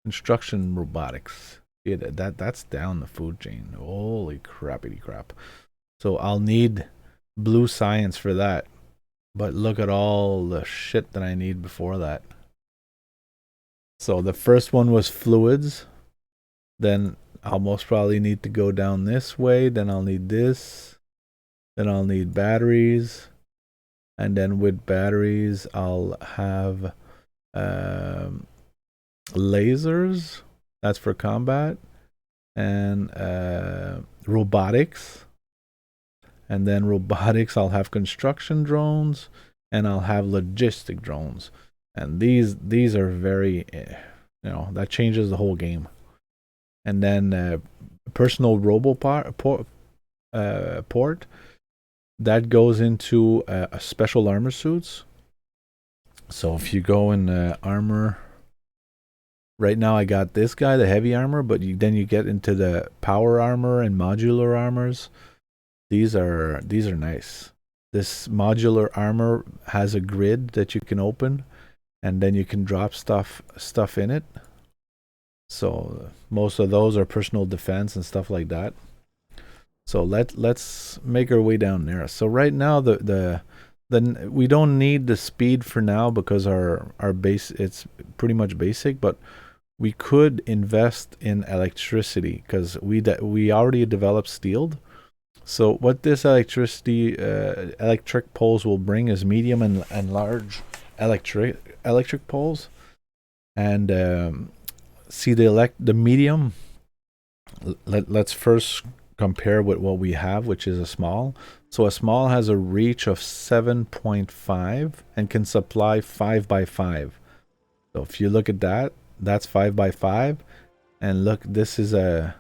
Construction robotics. Yeah, that's down the food chain. Holy crappity crap. So I'll need blue science for that. But look at all the shit that I need before that. So the first one was fluids. Then I'll most probably need to go down this way. Then I'll need this. Then I'll need batteries. And then with batteries, I'll have lasers. That's for combat. And robotics. And then robotics, I'll have construction drones, and I'll have logistic drones. And these are very, that changes the whole game. And then personal port that goes into a special armor suits. So if you go in armor, right now I got this guy, the heavy armor, but then you get into the power armor and modular armors. These are nice. This modular armor has a grid that you can open, and then you can drop stuff in it. So most of those are personal defense and stuff like that. So let's make our way down there. So right now the we don't need the speed for now because our base, it's pretty much basic, but we could invest in electricity because we already developed steel. So what this electric poles will bring is medium and large electric poles. And see the medium. Let's first compare with what we have, which is a small. So a small has a reach of 7.5 and can supply 5 by 5. So if you look at that, that's 5 by 5. And look, this is a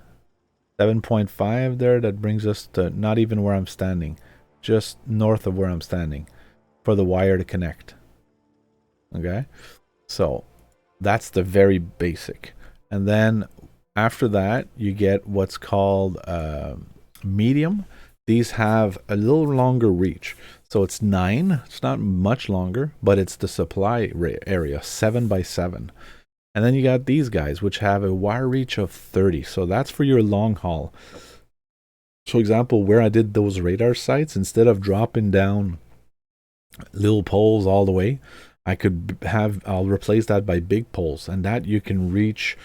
7.5 there. That brings us to not even where I'm standing, just north of where I'm standing for the wire to connect. Okay, so that's the very basic. And then after that, you get what's called medium. These have a little longer reach. So it's 9. It's not much longer, but it's the supply area, 7 by 7. And then you got these guys, which have a wire reach of 30. So that's for your long haul. For example, where I did those radar sites, instead of dropping down little poles all the way, I'll replace that by big poles. And that you can reach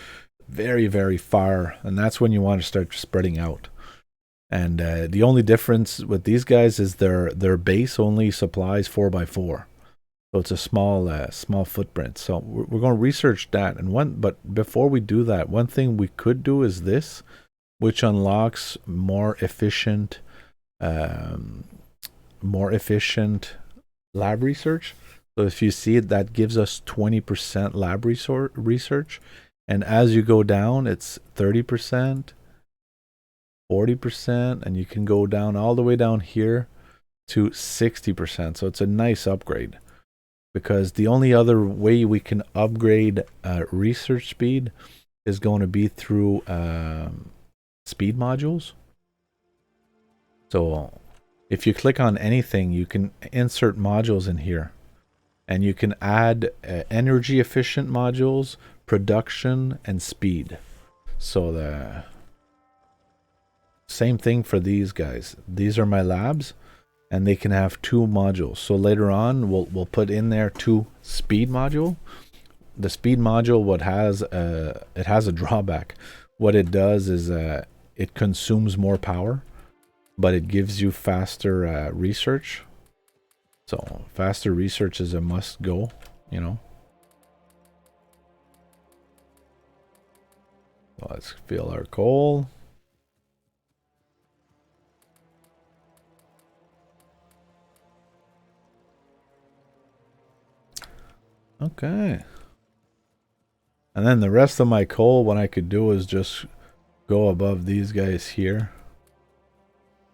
very, very far. And that's when you want to start spreading out. And the only difference with these guys is their base only supplies 4x4. So it's a small footprint. So we're going to research that. But before we do that, one thing we could do is this, which unlocks more efficient lab research. So if you see it, that gives us 20% lab research. And as you go down, it's 30%, 40%, and you can go down all the way down here to 60%. So it's a nice upgrade, because the only other way we can upgrade research speed is going to be through speed modules. So if you click on anything, you can insert modules in here, and you can add energy efficient modules, production, and speed. So the same thing for these guys. These are my labs, and they can have 2 modules. So later on, we'll put in there 2 speed module. The speed module, it has a drawback. What it does is it consumes more power, but it gives you faster research. So faster research is a must go, Let's fill our coal. Okay. And then the rest of my coal, what I could do is just go above these guys here,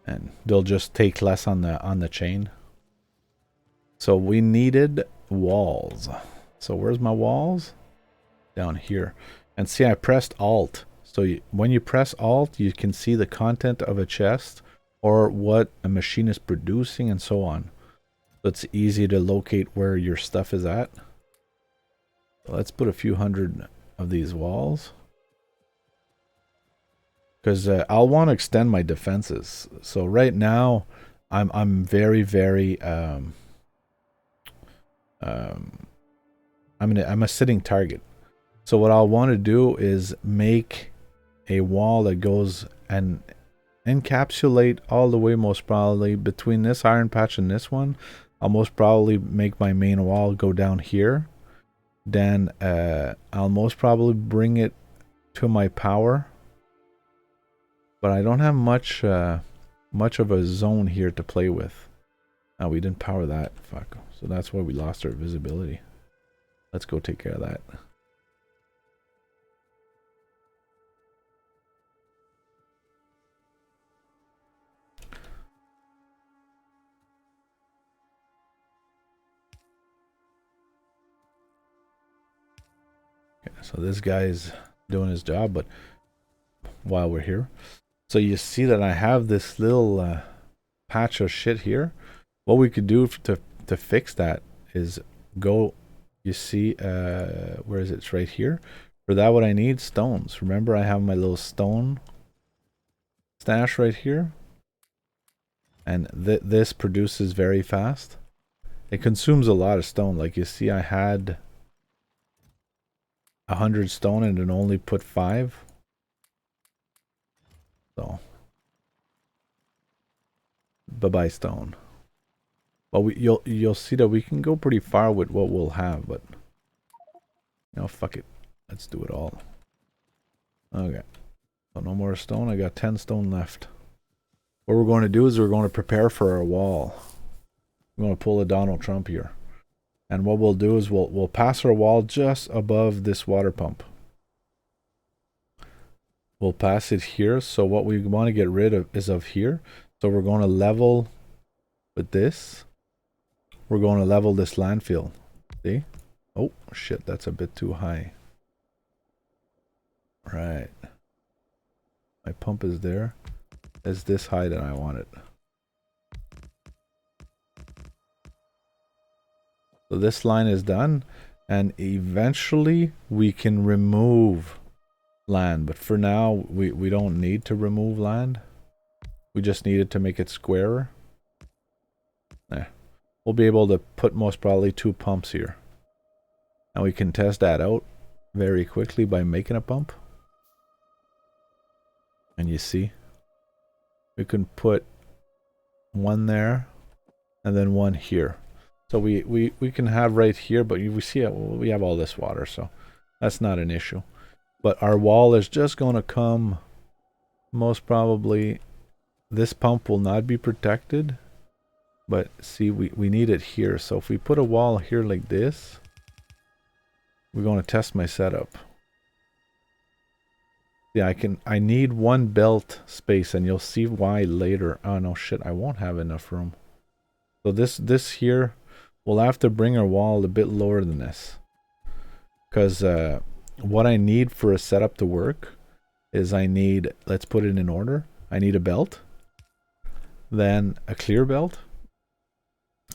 and they'll just take less on the chain. So we needed walls. So where's my walls? Down here. And see, I pressed Alt. So when you press Alt, you can see the content of a chest or what a machine is producing and so on. So it's easy to locate where your stuff is at. So let's put a few hundred of these walls, because I'll want to extend my defenses. So right now, I'm very, very I'm a sitting target. So what I'll want to do is make a wall that goes and encapsulate all the way, most probably between this iron patch and this one. I'll most probably make my main wall go down here. Then I'll most probably bring it to my power. But I don't have much much of a zone here to play with. Oh, we didn't power that. Fuck. So that's why we lost our visibility. Let's go take care of that. Okay, so this guy's doing his job, but while we're here. So you see that I have this little patch of shit here. What we could do to fix that is go, you see, where is it? It's right here. For that, what I need, stones. Remember, I have my little stone stash right here. And this produces very fast. It consumes a lot of stone. Like you see, I had 100 stone and it only put 5. So, bye-bye stone. Well, you'll see that we can go pretty far with what we'll have, but you know, fuck it. Let's do it all. Okay. So no more stone. I got 10 stone left. What we're going to do is we're going to prepare for our wall. We're going to pull a Donald Trump here. And what we'll do is we'll pass our wall just above this water pump. We'll pass it here. So what we want to get rid of is of here. So we're going to level with this. We're going to level this landfill. See? Oh, shit. That's a bit too high. Right. My pump is there. It's this high that I want it. So this line is done. And eventually we can remove land. But for now, we don't need to remove land. We just need it to make it squarer. There. We'll be able to put most probably 2 pumps here. And we can test that out very quickly by making a pump. And you see, we can put 1 there and then 1 here. So we can have right here, but we see it, we have all this water, so that's not an issue. But our wall is just going to come, most probably, this pump will not be protected. But see, we need it here. So if we put a wall here like this, we're going to test my setup. Yeah, I need 1 belt space, and you'll see why later. Oh no, shit, I won't have enough room. So this here, we'll have to bring our wall a bit lower than this. Because what I need for a setup to work is I need, let's put it in order. I need a belt. Then a clear belt.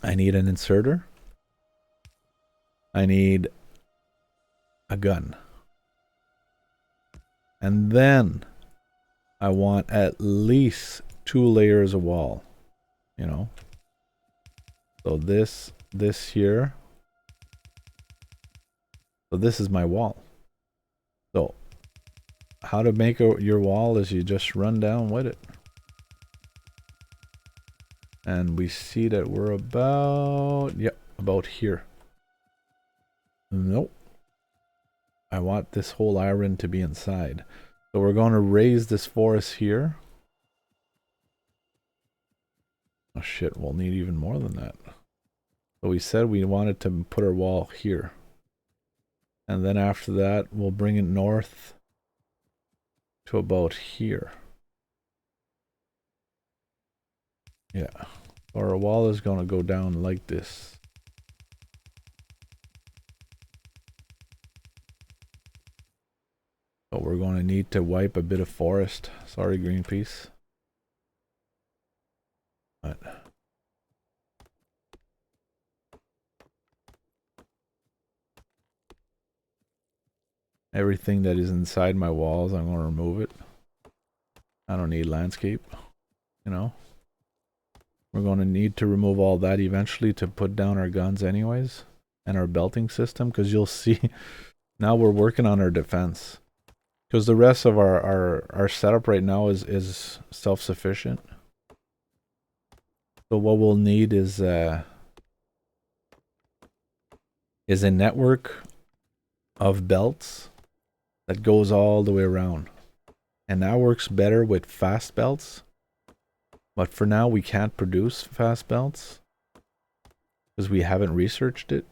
I need an inserter. I need a gun. And then I want at least 2 layers of wall, you know. So this here. So this is my wall. So how to make your wall is you just run down with it. And we see that we're about, yep, about here. Nope. I want this whole iron to be inside. So we're going to raise this forest here. Oh shit, we'll need even more than that. So we said we wanted to put our wall here. And then after that, we'll bring it north to about here. Yeah. Our wall is going to go down like this. But we're going to need to wipe a bit of forest. Sorry, Greenpeace. But everything that is inside my walls, I'm going to remove it. I don't need landscape, you know. We're going to need to remove all that eventually to put down our guns anyways. And our belting system, because you'll see now we're working on our defense. Because the rest of our setup right now is self-sufficient. So what we'll need is a network of belts that goes all the way around. And that works better with fast belts But for now, we can't produce fast belts because we haven't researched it.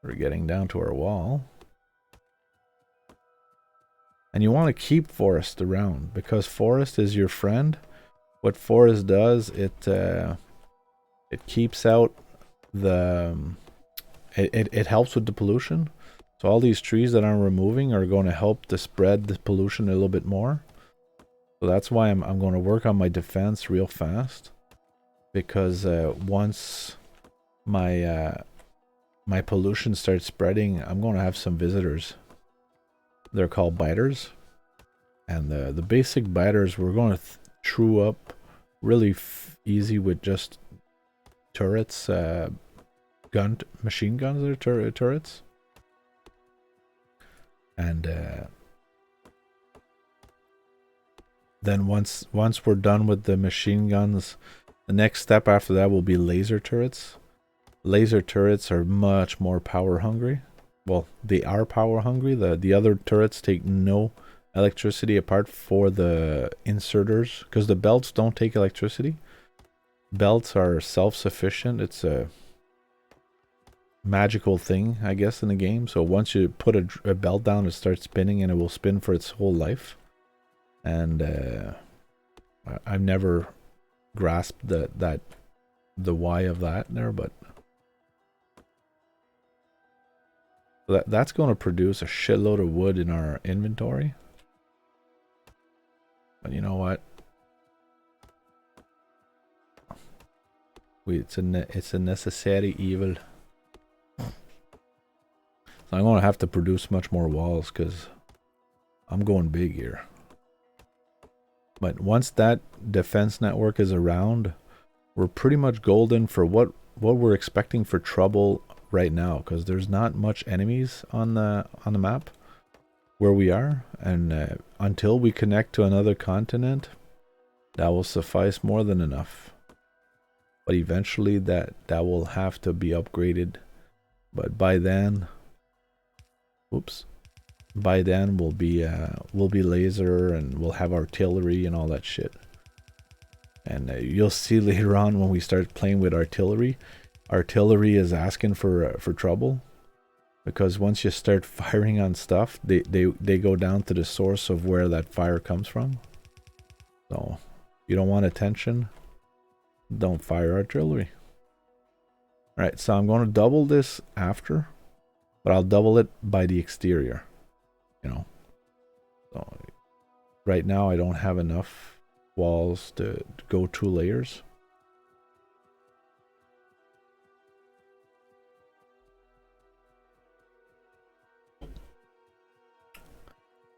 We're getting down to our wall. And you want to keep forest around because forest is your friend. What forest does, it keeps out the... It helps with the pollution. So all these trees that I'm removing are going to help to spread the pollution a little bit more. So that's why I'm going to work on my defense real fast. Because once my my pollution starts spreading, I'm going to have some visitors. They're called biters. And the basic biters we're going to true up really easy with just turrets, machine guns or turrets. And then once we're done with the machine guns, the next step after that will be laser turrets. Laser turrets are much more power hungry. Well, they are power hungry. The other turrets take no electricity apart for the inserters because the belts don't take electricity. Belts are self-sufficient. It's a magical thing, I guess, in the game. So once you put a belt down, it starts spinning and it will spin for its whole life. And I've never grasped the why of that there, but that's going to produce a shitload of wood in our inventory. But you know what? It's a necessary evil. So I'm going to have to produce much more walls because I'm going big here. But once that defense network is around, we're pretty much golden for what we're expecting for trouble right now, because there's not much enemies on the map where we are, and until we connect to another continent, that will suffice more than enough. But eventually that will have to be upgraded. But by then, by then we'll be laser and we'll have artillery and all that shit. And you'll see later on when we start playing with artillery is asking for trouble, because once you start firing on stuff, they go down to the source of where that fire comes from. So you don't want attention, don't fire artillery. All right, so I'm going to double this after, but I'll double it by the exterior, you know. So right now I don't have enough walls to go 2 layers.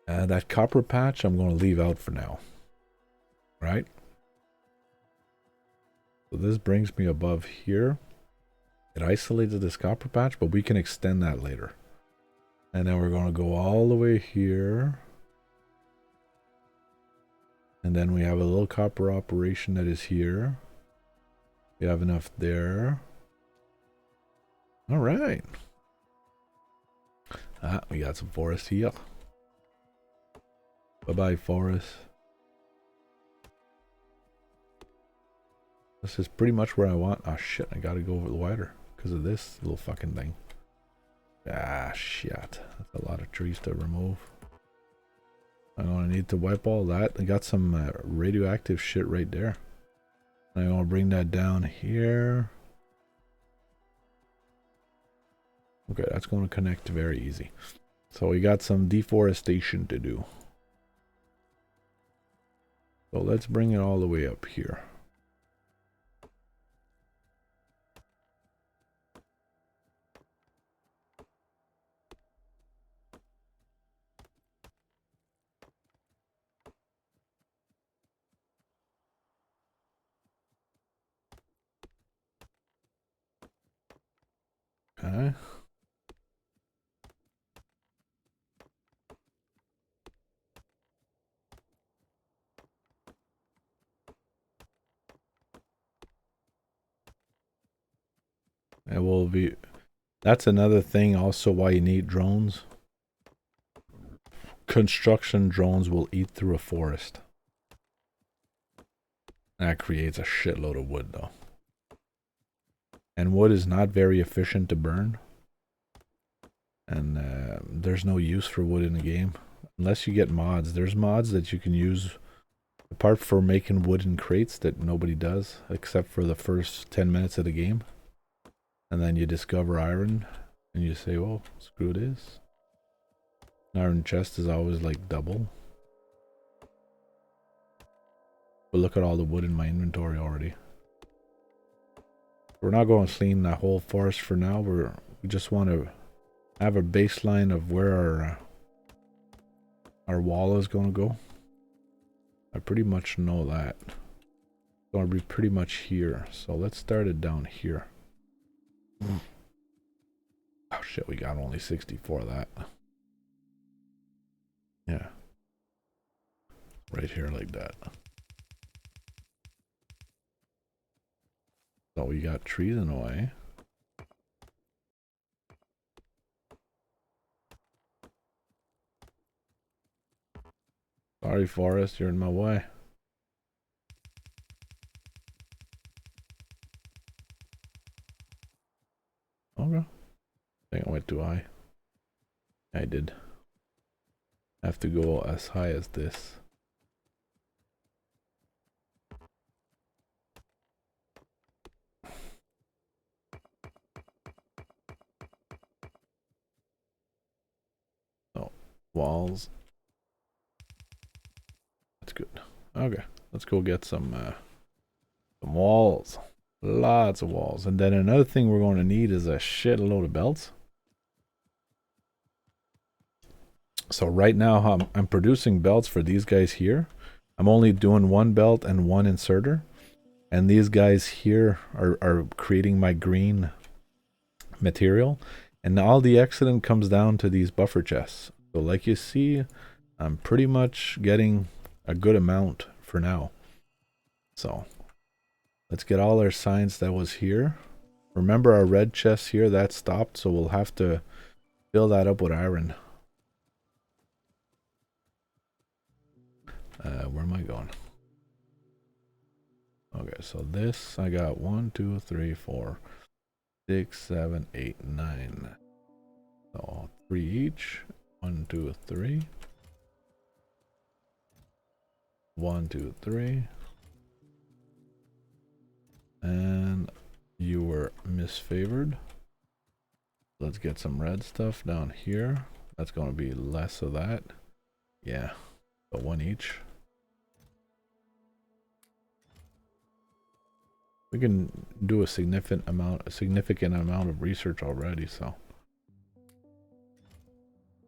That copper patch I'm going to leave out for now. Right? So this brings me above here. It isolated this copper patch, but we can extend that later. And then we're going to go all the way here. And then we have a little copper operation that is here. We have enough there. All right. We got some forest here. Bye-bye, forest. This is pretty much where I want. Oh, shit. I got to go over the wider because of this little fucking thing. Ah, shit. That's a lot of trees to remove. I'm going to need to wipe all that. I got some radioactive shit right there. I'm going to bring that down here. Okay, that's going to connect very easy. So we got some deforestation to do. So let's bring it all the way up here. Okay. It will be... That's another thing also why you need drones. construction drones will eat through a forest. That creates a shitload of wood, though. And wood is not very efficient to burn. And there's no use for wood in the game. Unless you get mods. There's mods that you can use apart from making wooden crates that nobody does. Except for the first 10 minutes of the game. And then you discover iron. And you say, well, screw this. An iron chest is always like double. But look at all the wood in my inventory already. We're not going to clean that whole forest for now. We just want to have a baseline of where our wall is going to go. I pretty much know that. It's going to be pretty much here. So let's start it down here. Oh shit, we got only 64 of that. Yeah. Right here like that. So we got trees in the way. Sorry, forest, you're in my way. Okay. I think I went too high. I did. I have to go as high as this. So, walls. That's good. Okay, let's go get some walls. Lots of walls. And then another thing we're going to need is a shitload of belts. So right now I'm producing belts for these guys here. I'm only doing one belt and one inserter. And these guys here are creating my green material. And all the excellent comes down to these buffer chests. So like you see, I'm pretty much getting a good amount for now. So let's get all our science that was here. Remember our red chest here, that stopped, so we'll have to fill that up with iron. Where am I going? Okay, so this I got 1, 2, 3, 4, 6, 7, 8, 9. So 3 each. 1, 2, 3. 1, 2, 3. And you were misfavored. Let's get some red stuff down here. That's going to be less of that. Yeah, but 1 each. We can do a significant amount of research already, so.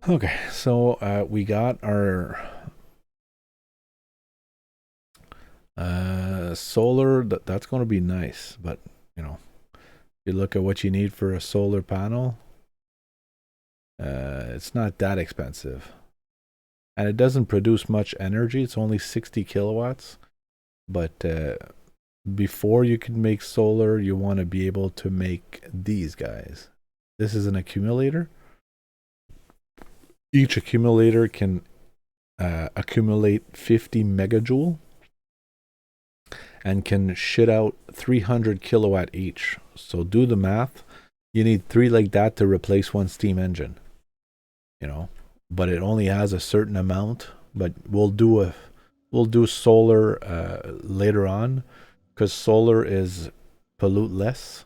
Okay, so we got our solar. That's going to be nice, but you know, you look at what you need for a solar panel. It's not that expensive, and it doesn't produce much energy. It's only 60 kilowatts, but before you can make solar, you want to be able to make these guys. This is an accumulator. Each accumulator can accumulate 50 megajoule and can shit out 300 kilowatt each. So do the math. You need 3 like that to replace 1 steam engine. You know, but it only has a certain amount. But we'll do solar later on, because solar is pollute less.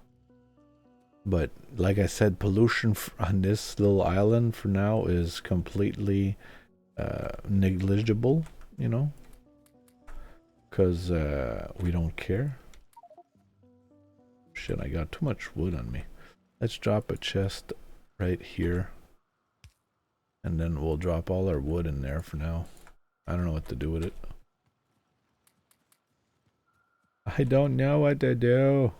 But like I said, pollution on this little island for now is completely negligible, you know, because we don't care. Shit, I got too much wood on me. Let's drop a chest right here, and then we'll drop all our wood in there for now. I don't know what to do with it. I don't know what to do.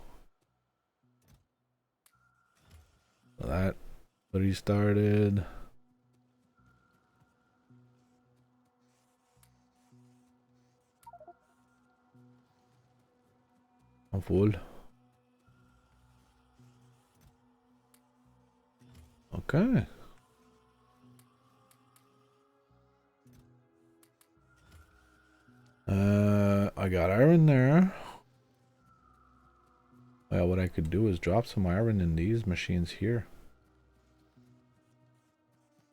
That restarted. I'm full. Okay. I got iron there. Well, what I could do is drop some iron in these machines here.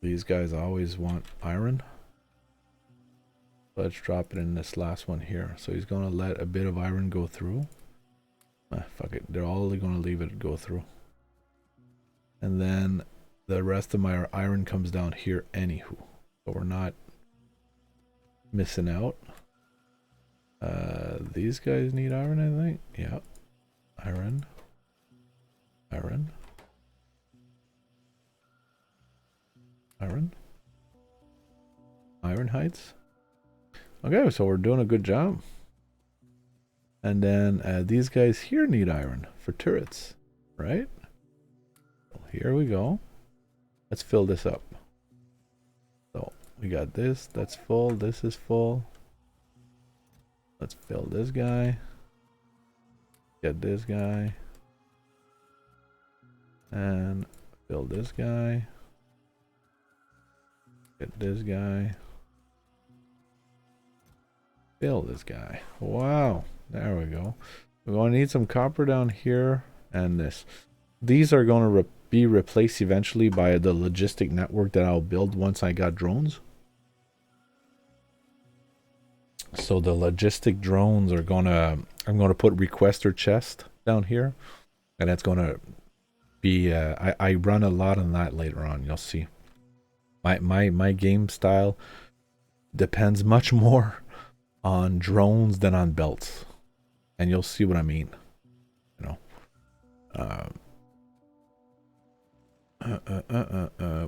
These guys always want iron. Let's drop it in this last one here. So he's going to let a bit of iron go through. Fuck it. They're all going to leave it go through. And then the rest of my iron comes down here anywho. So we're not missing out. These guys need iron, I think. Yeah. Iron. Iron. Iron. Iron heights. Okay, so we're doing a good job. And then these guys here need iron for turrets, right? So here we go. Let's fill this up. So we got this, that's full, this is full. Let's fill this guy. Get this guy. And fill this guy. Get this guy. Fill this guy. Wow. There we go. We're going to need some copper down here and this. These are going to be replaced eventually by the logistic network that I'll build once I got drones. So the logistic drones are I'm going to put requester chest down here, and that's going to be I run a lot on that later on. You'll see. My game style depends much more on drones than on belts, and you'll see what I mean. You know,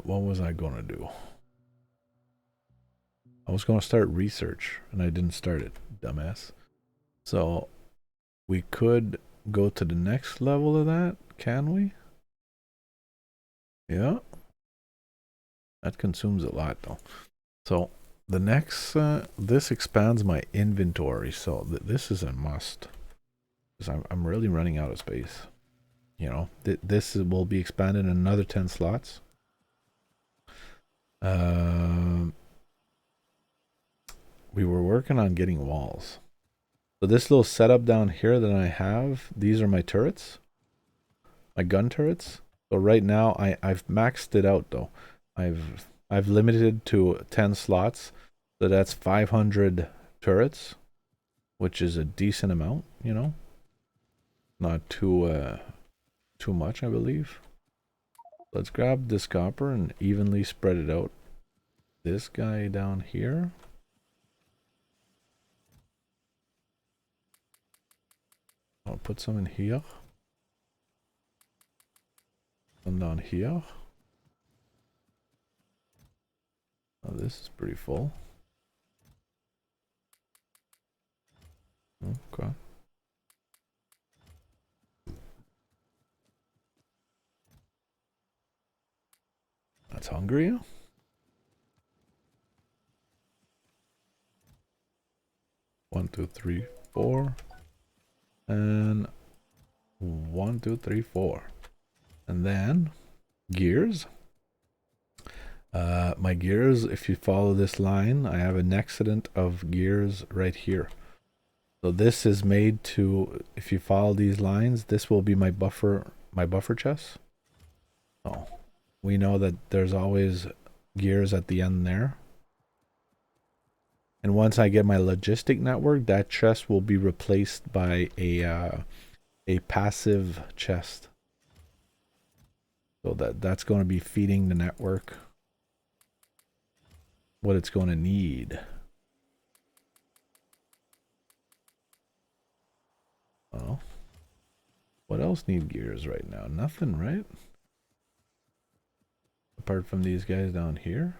what was I gonna do? I was gonna start research, and I didn't start it, dumbass. So we could go to the next level of that, can we? Yeah. That consumes a lot though. So the next, this expands my inventory, so this is a must. Because I'm really running out of space. You know, this will be expanded in another 10 slots. We were working on getting walls. So this little setup down here that I have, these are my turrets. My gun turrets. So right now I've maxed it out though. I've limited to 10 slots. So that's 500 turrets, which is a decent amount, you know. Not too much, I believe. Let's grab this copper and evenly spread it out. This guy down here. I'll put some in here. Some down here. Oh, this is pretty full. Okay. That's hungry. 1, 2, 3, 4. And 1, 2, 3, 4. And then gears. My gears, if you follow this line, I have an accident of gears right here. So this is made to, if you follow these lines, this will be my buffer chest. Oh, we know that there's always gears at the end there. And once I get my logistic network, that chest will be replaced by a passive chest. So that's going to be feeding the network what it's going to need. Oh, what else need gears right now? Nothing, right? Apart from these guys down here.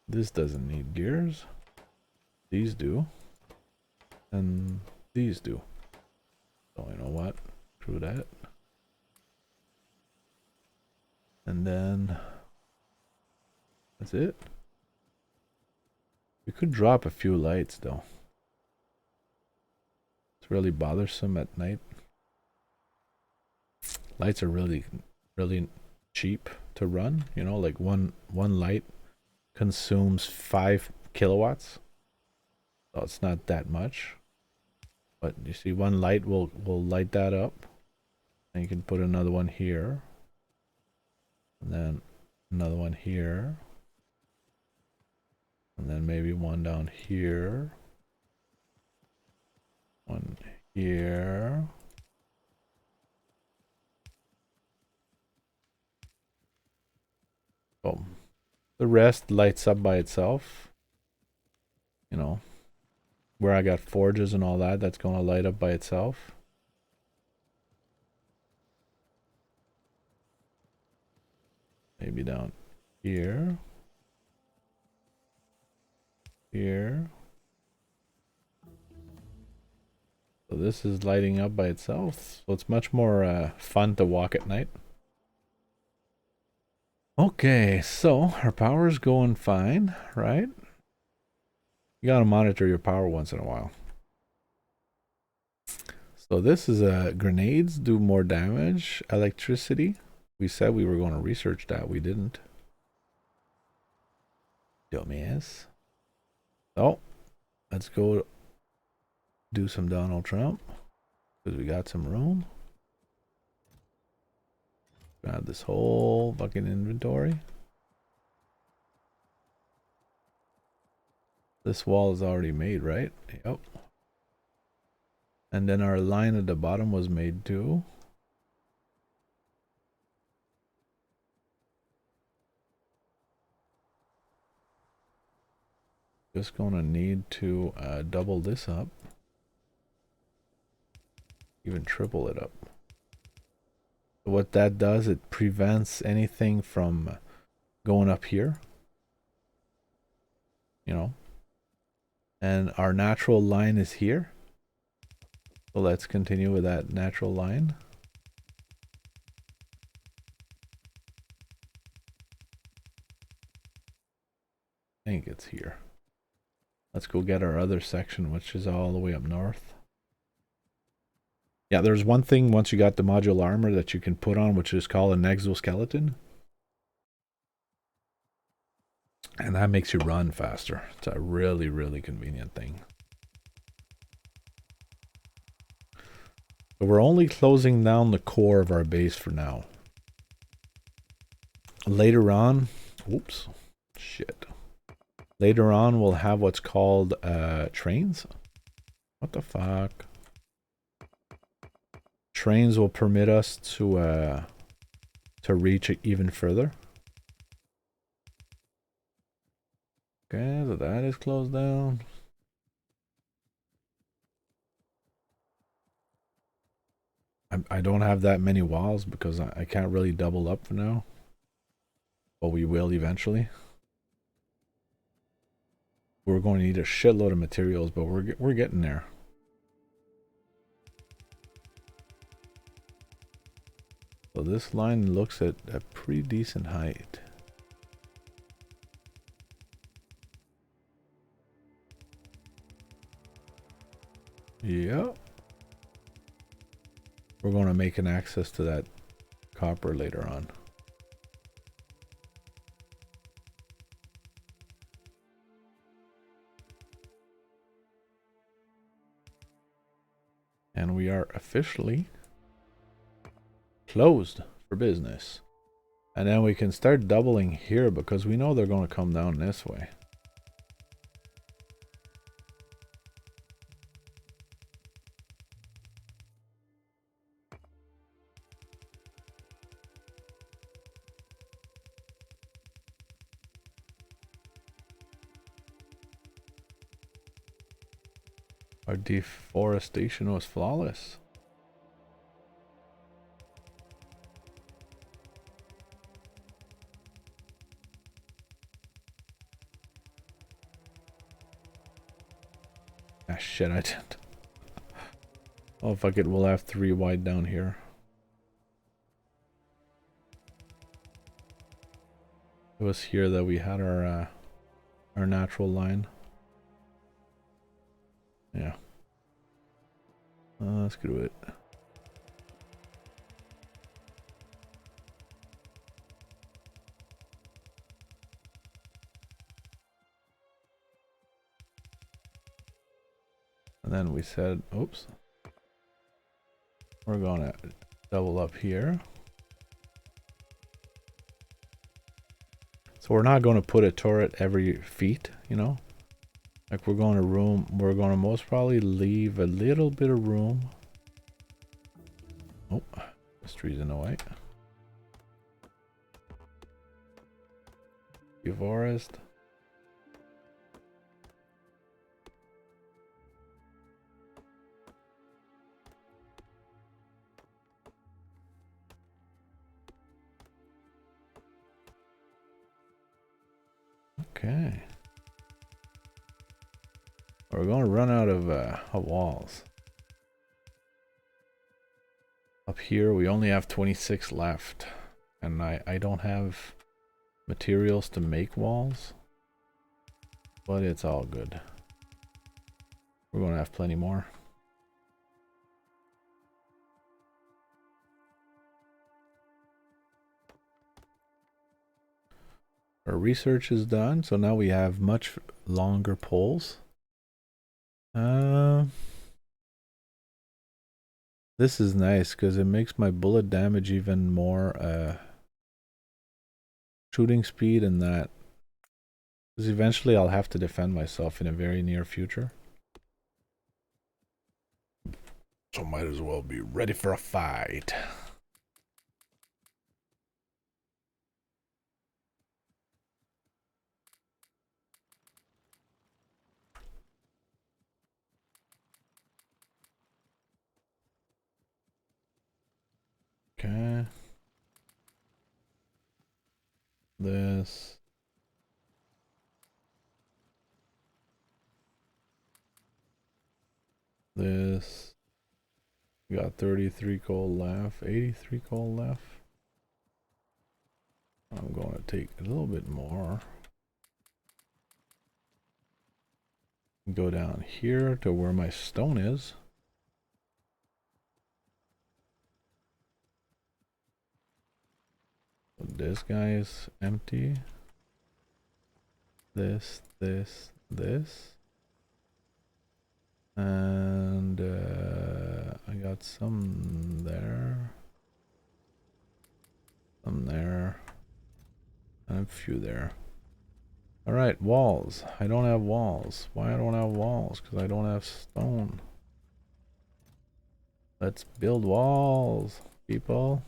This doesn't need gears. These do. And these do. So you know what? Screw that. And then that's it. We could drop a few lights though. It's really bothersome at night. Lights are really cheap to run, you know, like one light consumes 5 kilowatts. So it's not that much. But you see one light will light that up. And you can put another one here. And then another one here. And then maybe one down here. One here. Boom. The rest lights up by itself. You know, where I got forges and all that, that's going to light up by itself. Maybe down here. Here. So this is lighting up by itself. So it's much more fun to walk at night. Okay, so our power's going fine, right? You gotta monitor your power once in a while. So this is grenades do more damage. Electricity. We said we were going to research that. We didn't. Dumbass. So let's go do some Donald Trump because we got some room. Grab this whole fucking inventory. This wall is already made, right? Yep. And then our line at the bottom was made too. Just gonna need to double this up. Even triple it up. So what that does, it prevents anything from going up here. You know. And our natural line is here. So let's continue with that natural line. I think it's here. Let's go get our other section, which is all the way up north. Yeah, there's one thing once you got the modular armor that you can put on, which is called an exoskeleton. And that makes you run faster. It's a really, really convenient thing. But we're only closing down the core of our base for now. Later on, oops, shit. Later on, we'll have what's called trains. What the fuck? Trains will permit us to reach it even further. Okay, so that is closed down. I don't have that many walls because I can't really double up for now. But we will eventually. We're going to need a shitload of materials, but we're getting there. So this line looks at a pretty decent height. Yep. We're going to make an access to that copper later on. And we are officially closed for business. And then we can start doubling here because we know they're going to come down this way. Our deforestation was flawless. Ah, shit, I didn't. Oh, fuck it, we'll have 3 wide down here. It was here that we had our natural line. Yeah. Screw it. And then we said, oops, we're gonna double up here. So we're not going to put a turret every feet, you know? Like we're going to most probably leave a little bit of room. Oh, this tree's in the way. Forest. Okay. We're going to run out of walls. Up here we only have 26 left. And I don't have materials to make walls. But it's all good. We're going to have plenty more. Our research is done, so now we have much longer poles. This is nice because it makes my bullet damage even more shooting speed and that. Because eventually I'll have to defend myself in a very near future. So might as well be ready for a fight. Okay. This. This. We got 33 coal left, 83 coal left. I'm going to take a little bit more. Go down here to where my stone is. So this guy is empty. This. And I got some there. Some there. And a few there. Alright, walls. I don't have walls. Why I don't have walls? Because I don't have stone. Let's build walls, people.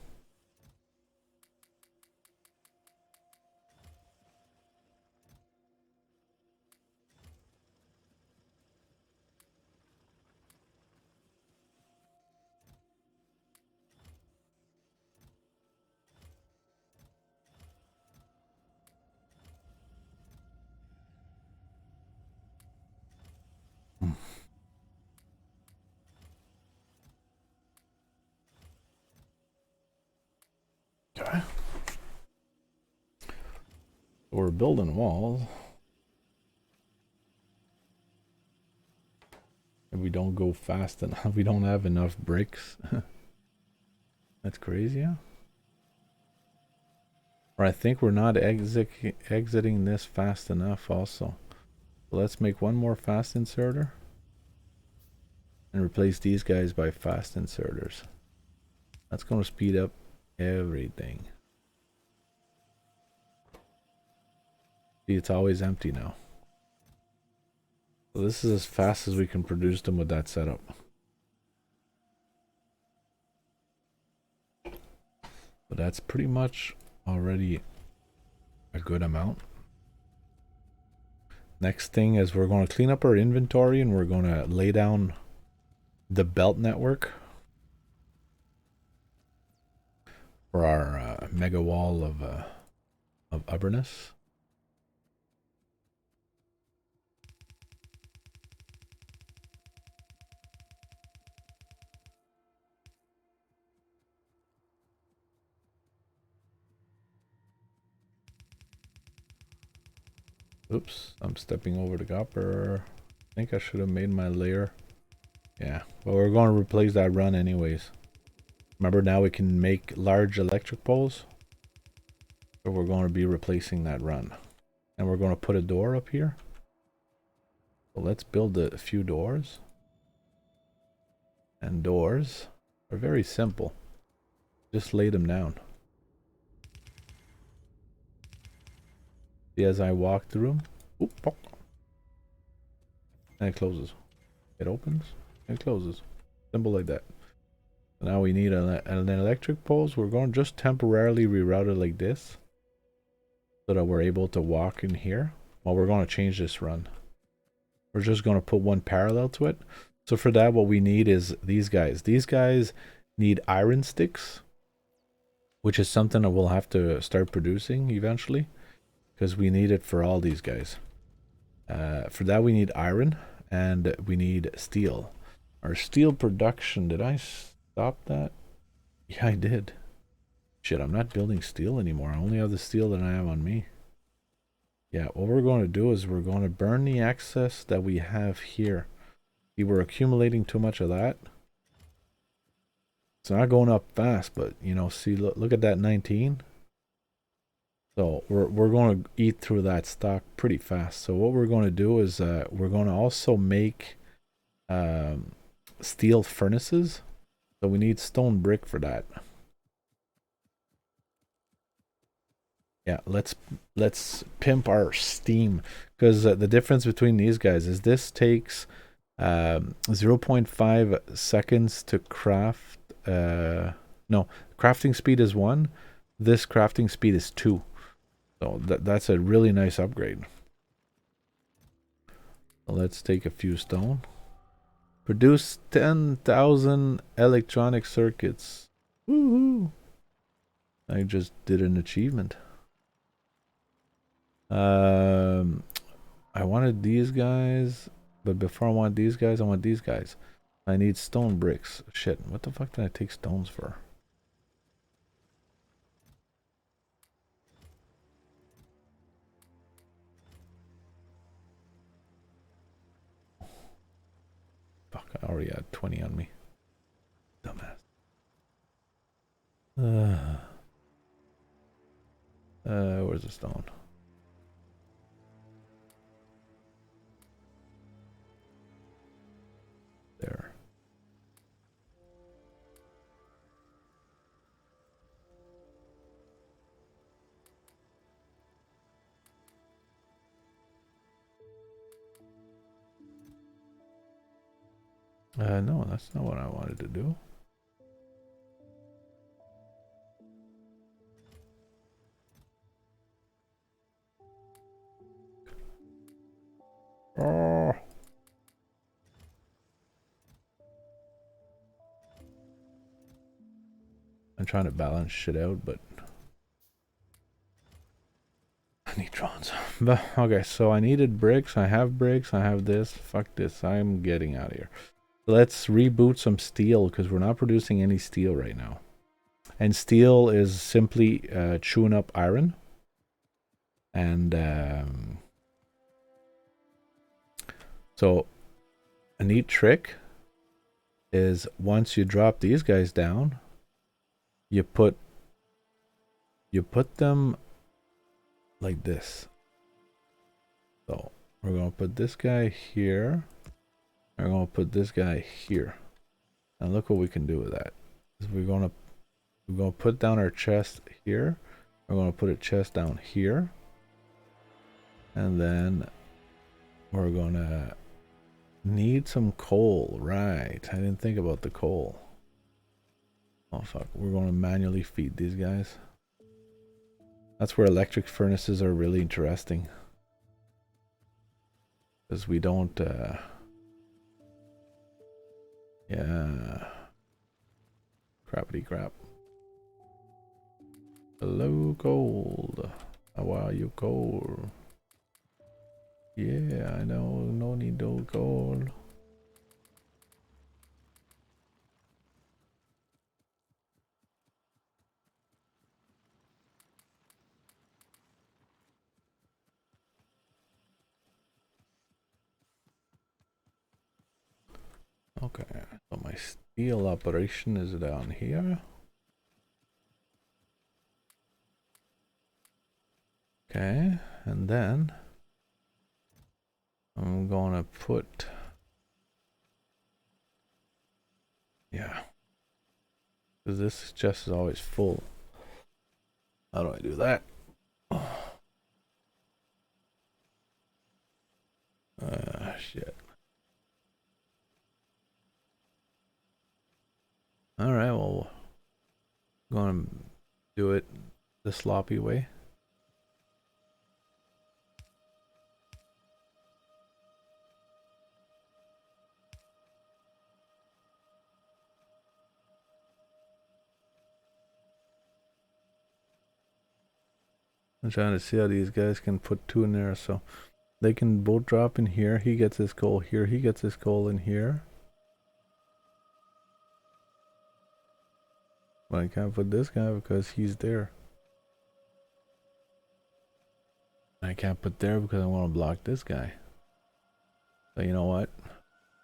Okay. We're building walls. And we don't go fast enough. We don't have enough bricks. That's crazy, yeah? Or I think we're not exiting this fast enough also. So let's make one more fast inserter. And replace these guys by fast inserters. That's going to speed up everything. See, it's always empty now. So this is as fast as we can produce them with that setup. But that's pretty much already a good amount. Next thing is we're going to clean up our inventory and we're going to lay down the belt network for our mega wall of ubberness. Oops, I'm stepping over the copper. I think I should have made my layer. Yeah, but we're going to replace that run anyways. Remember, now we can make large electric poles. So we're going to be replacing that run. And we're going to put a door up here. So let's build a few doors. And doors are very simple. Just lay them down. See, as I walk through them, oop, pop, and it closes. It opens and it closes. Simple like that. Now we need an electric poles. We're going to just temporarily reroute it like this, so that we're able to walk in here. Well, we're going to change this run. We're just going to put one parallel to it. So for that, what we need is these guys. These guys need iron sticks, which is something that we'll have to start producing eventually, because we need it for all these guys. For that, we need iron and we need steel. Our steel production, did I stop that? Yeah, I did. Shit, I'm not building steel anymore. I only have the steel that I have on me. Yeah, what we're going to do is we're going to burn the excess that we have here. We were accumulating too much of that. It's not going up fast, but you know, see, look at that 19. So we're going to eat through that stock pretty fast. So what we're going to do is we're going to also make steel furnaces. So we need stone brick for that. Yeah, let's pimp our steam, because the difference between these guys is this takes 0.5 seconds to craft. No, crafting speed is 1. This crafting speed is 2. So that's a really nice upgrade. So let's take a few stone. Produce 10,000 electronic circuits. Woohoo! I just did an achievement. I wanted these guys, but before I want these guys, I want these guys. I need stone bricks. Shit, what the fuck did I take stones for? Fuck, I already had 20 on me. Dumbass. Where's the stone? There. No, that's not what I wanted to do. Oh. I'm trying to balance shit out, but I need drones. But okay, so I needed bricks. I have bricks. I have this. Fuck this. I'm getting out of here. Let's reboot some steel, because we're not producing any steel right now. And steel is simply chewing up iron. And so a neat trick is once you drop these guys down, you put them like this. So we're going to put this guy here. We're going to put this guy here. And look what we can do with that. We're going to put down our chest here. We're going to put a chest down here. And then we're going to need some coal. Right. I didn't think about the coal. Oh, fuck. We're going to manually feed these guys. That's where electric furnaces are really interesting. Because we don't... yeah. Crappity crap. Hello, gold. How are you, gold? Yeah, I know. No need no gold. Okay, so my steel operation is down here. Okay, and then I'm gonna put Yeah. Because this chest is always full. How do I do that? Shit. Alright, well, we're going to do it the sloppy way. I'm trying to see how these guys can put two in there, so they can both drop in here. He gets his coal here. He gets his coal in here. But I can't put this guy because he's there. I can't put there because I want to block this guy. So you know what?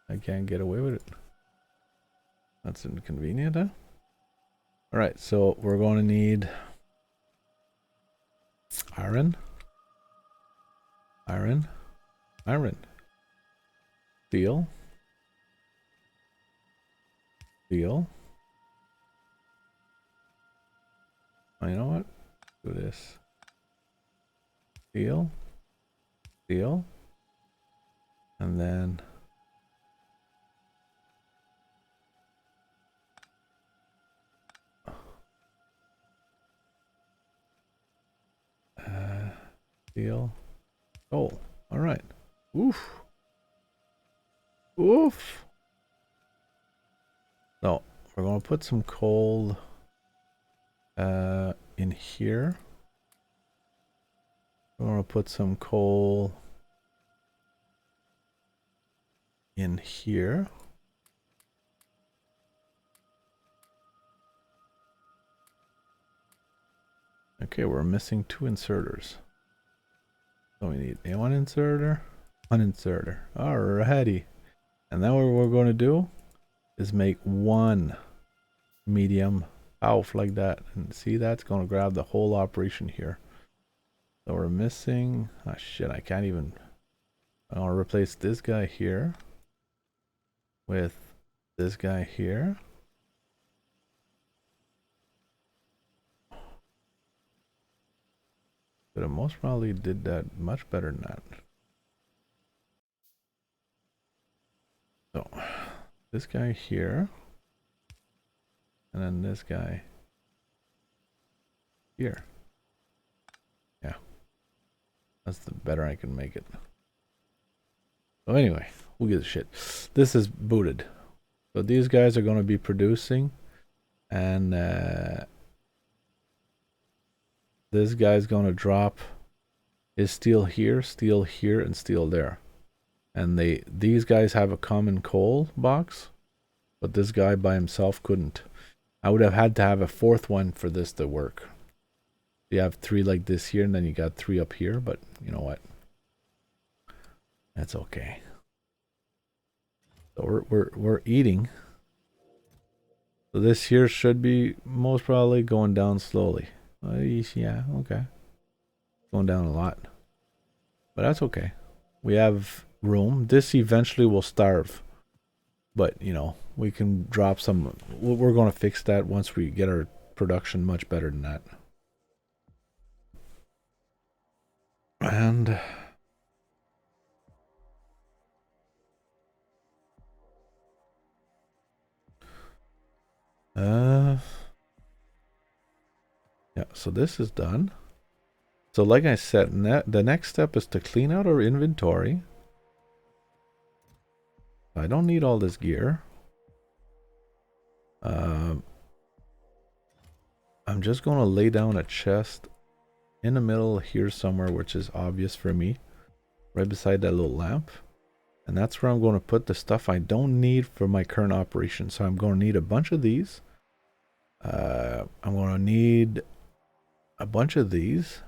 I can't get away with it. That's inconvenient, huh? Alright, so we're going to need iron. Iron. Iron. Steel. Steel. Oh, you know what? Do this. Steel. Steel. And then steel. Oh, all right. Oof. Oof. So we're gonna put some coal in here. We're gonna put some coal in here. Okay, we're missing two inserters. So we need a one inserter, one inserter. Alrighty. And then what we're going to do is make one medium off like that. And see, that's going to grab the whole operation here. So we're missing, oh shit, I can't even, I'm going to replace this guy here with this guy here. But I most probably did that much better than that. So this guy here, and then this guy here. Yeah, that's the better I can make it. So anyway, who gives a shit? This is booted. So these guys are going to be producing, and this guy's going to drop his steel here, and steel there. And these guys have a common coal box, but this guy by himself couldn't. I would have had to have a fourth one for this to work. You have three like this here, and then you got three up here, but you know what? That's okay. So we're eating. So this here should be most probably going down slowly. Yeah, okay. Going down a lot. But that's okay. We have room. This eventually will starve. But, you know, we can drop some. We're going to fix that once we get our production much better than that. And yeah, so this is done. So like I said, the next step is to clean out our inventory. I don't need all this gear. I'm just going to lay down a chest in the middle here somewhere, which is obvious for me, right beside that little lamp. And that's where I'm going to put the stuff I don't need for my current operation. So I'm going to need a bunch of these. I'm going to need a bunch of these.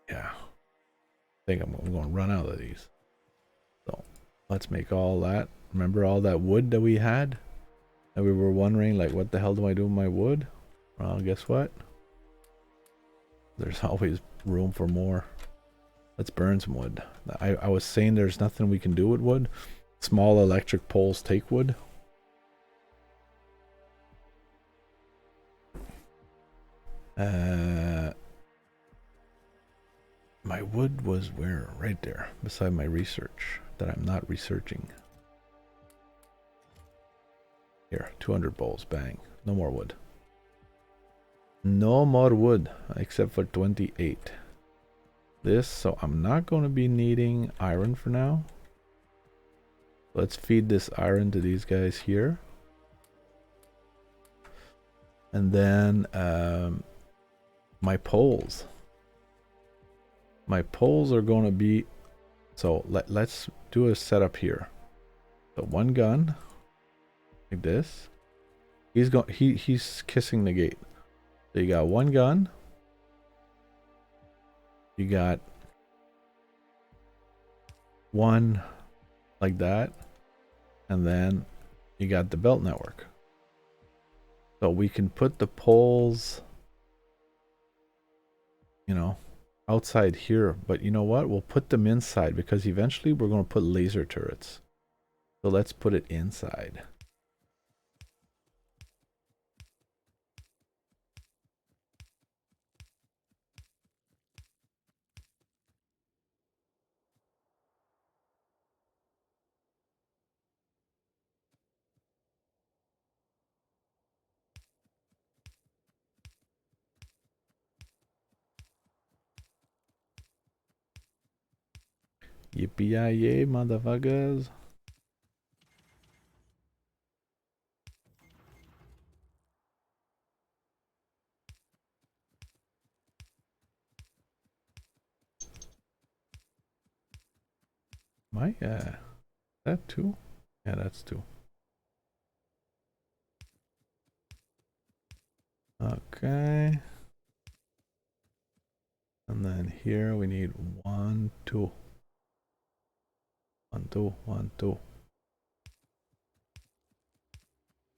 Yeah. I think I'm going to run out of these. So let's make all that. Remember all that wood that we had? And we were wondering, like, what the hell do I do with my wood? Well, guess what? There's always room for more. Let's burn some wood. I was saying there's nothing we can do with wood. Small electric poles take wood. My wood was where? Right there, beside my research that I'm not researching. Here, 200 bowls, bang. No more wood. No more wood, except for 28. This, so I'm not going to be needing iron for now. Let's feed this iron to these guys here. And then my poles. My poles are going to be, so let's do a setup here. So one gun, like this. He's kissing the gate. So you got one gun. You got one like that. And then you got the belt network. So we can put the poles, you know, outside here. But you know what? We'll put them inside because eventually we're going to put laser turrets. So let's put it inside. Yippee-yay, motherfuckers. My, that two? Yeah, that's two. Okay. And then here we need 1, 2. 1, 2, 1, 2.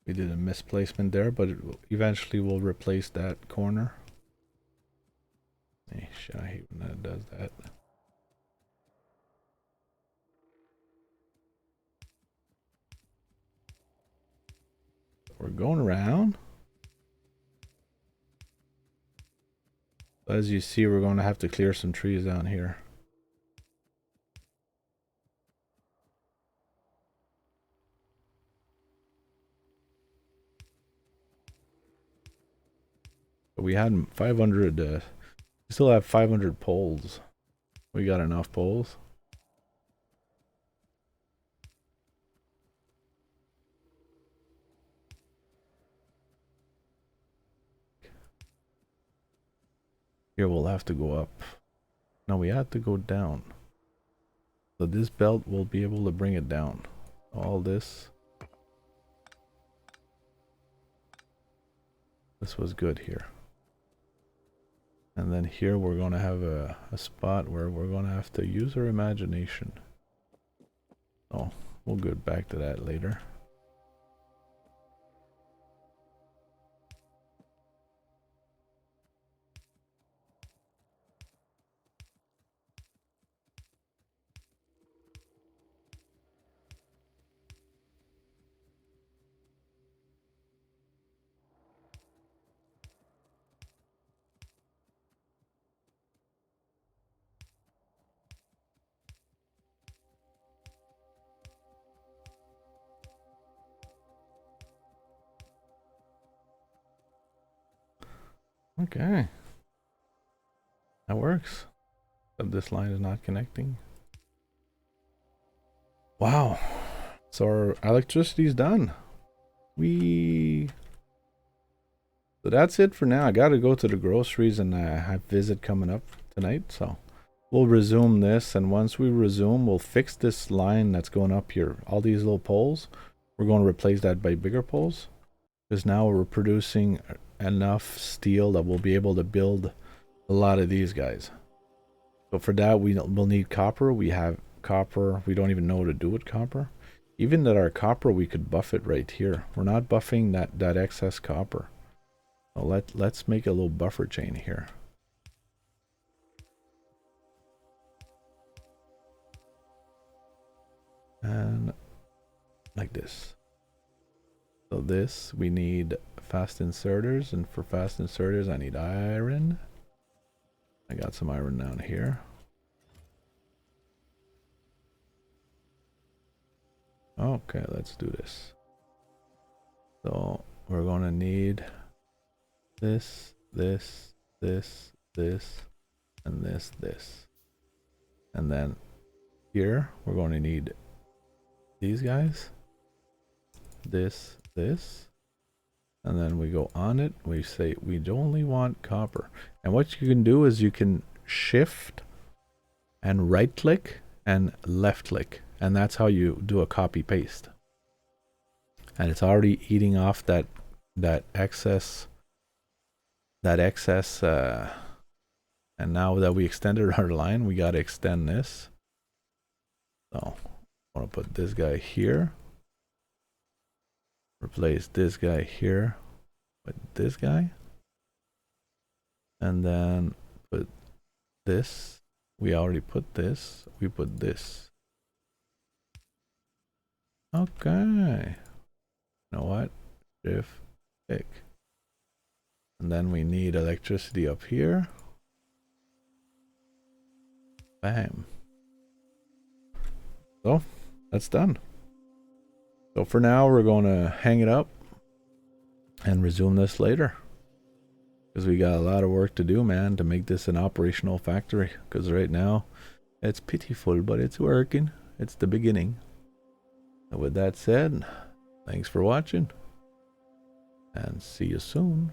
We did a misplacement there, but eventually we'll replace that corner. Hey, shit, I hate when that does that. We're going around. As you see, we're going to have to clear some trees down here. But we had 500, we still have 500 poles. We got enough poles. Here we'll have to go up. No, we have to go down. So this belt will be able to bring it down. All this. This was good here. And then here we're going to have a spot where we're going to have to use our imagination. Oh, we'll get back to that later. Okay. That works. But this line is not connecting. Wow. So our electricity's done. So that's it for now. I gotta go to the groceries and have visit coming up tonight. So we'll resume this, and once we resume, we'll fix this line that's going up here. All these little poles, we're going to replace that by bigger poles. Because now we're producing enough steel that we'll be able to build a lot of these guys. So for that, we'll need copper. We have copper. We don't even know what to do with copper. Even that our copper, we could buff it right here. We're not buffing that excess copper. So let's make a little buffer chain here. And like this. So this, we need fast inserters, and for fast inserters I need iron. I got some iron down here. Okay, let's do this. So we're gonna need this, this, this, this, and this. And then here we're going to need these guys, this, and then we go on it. We say we only want copper. And what you can do is you can shift and right click and left click, and that's how you do a copy paste. And it's already eating off that excess. And now that we extended our line, we got to extend this. So I want to put this guy here, replace this guy here with this guy, and then put this. We already put this. We put this. Okay. You know what? Shift pick. And then we need electricity up here. Bam. So that's done. So for now, we're going to hang it up and resume this later, because we got a lot of work to do, man, to make this an operational factory. Because right now it's pitiful, but it's working. It's the beginning. And with that said, thanks for watching, and see you soon.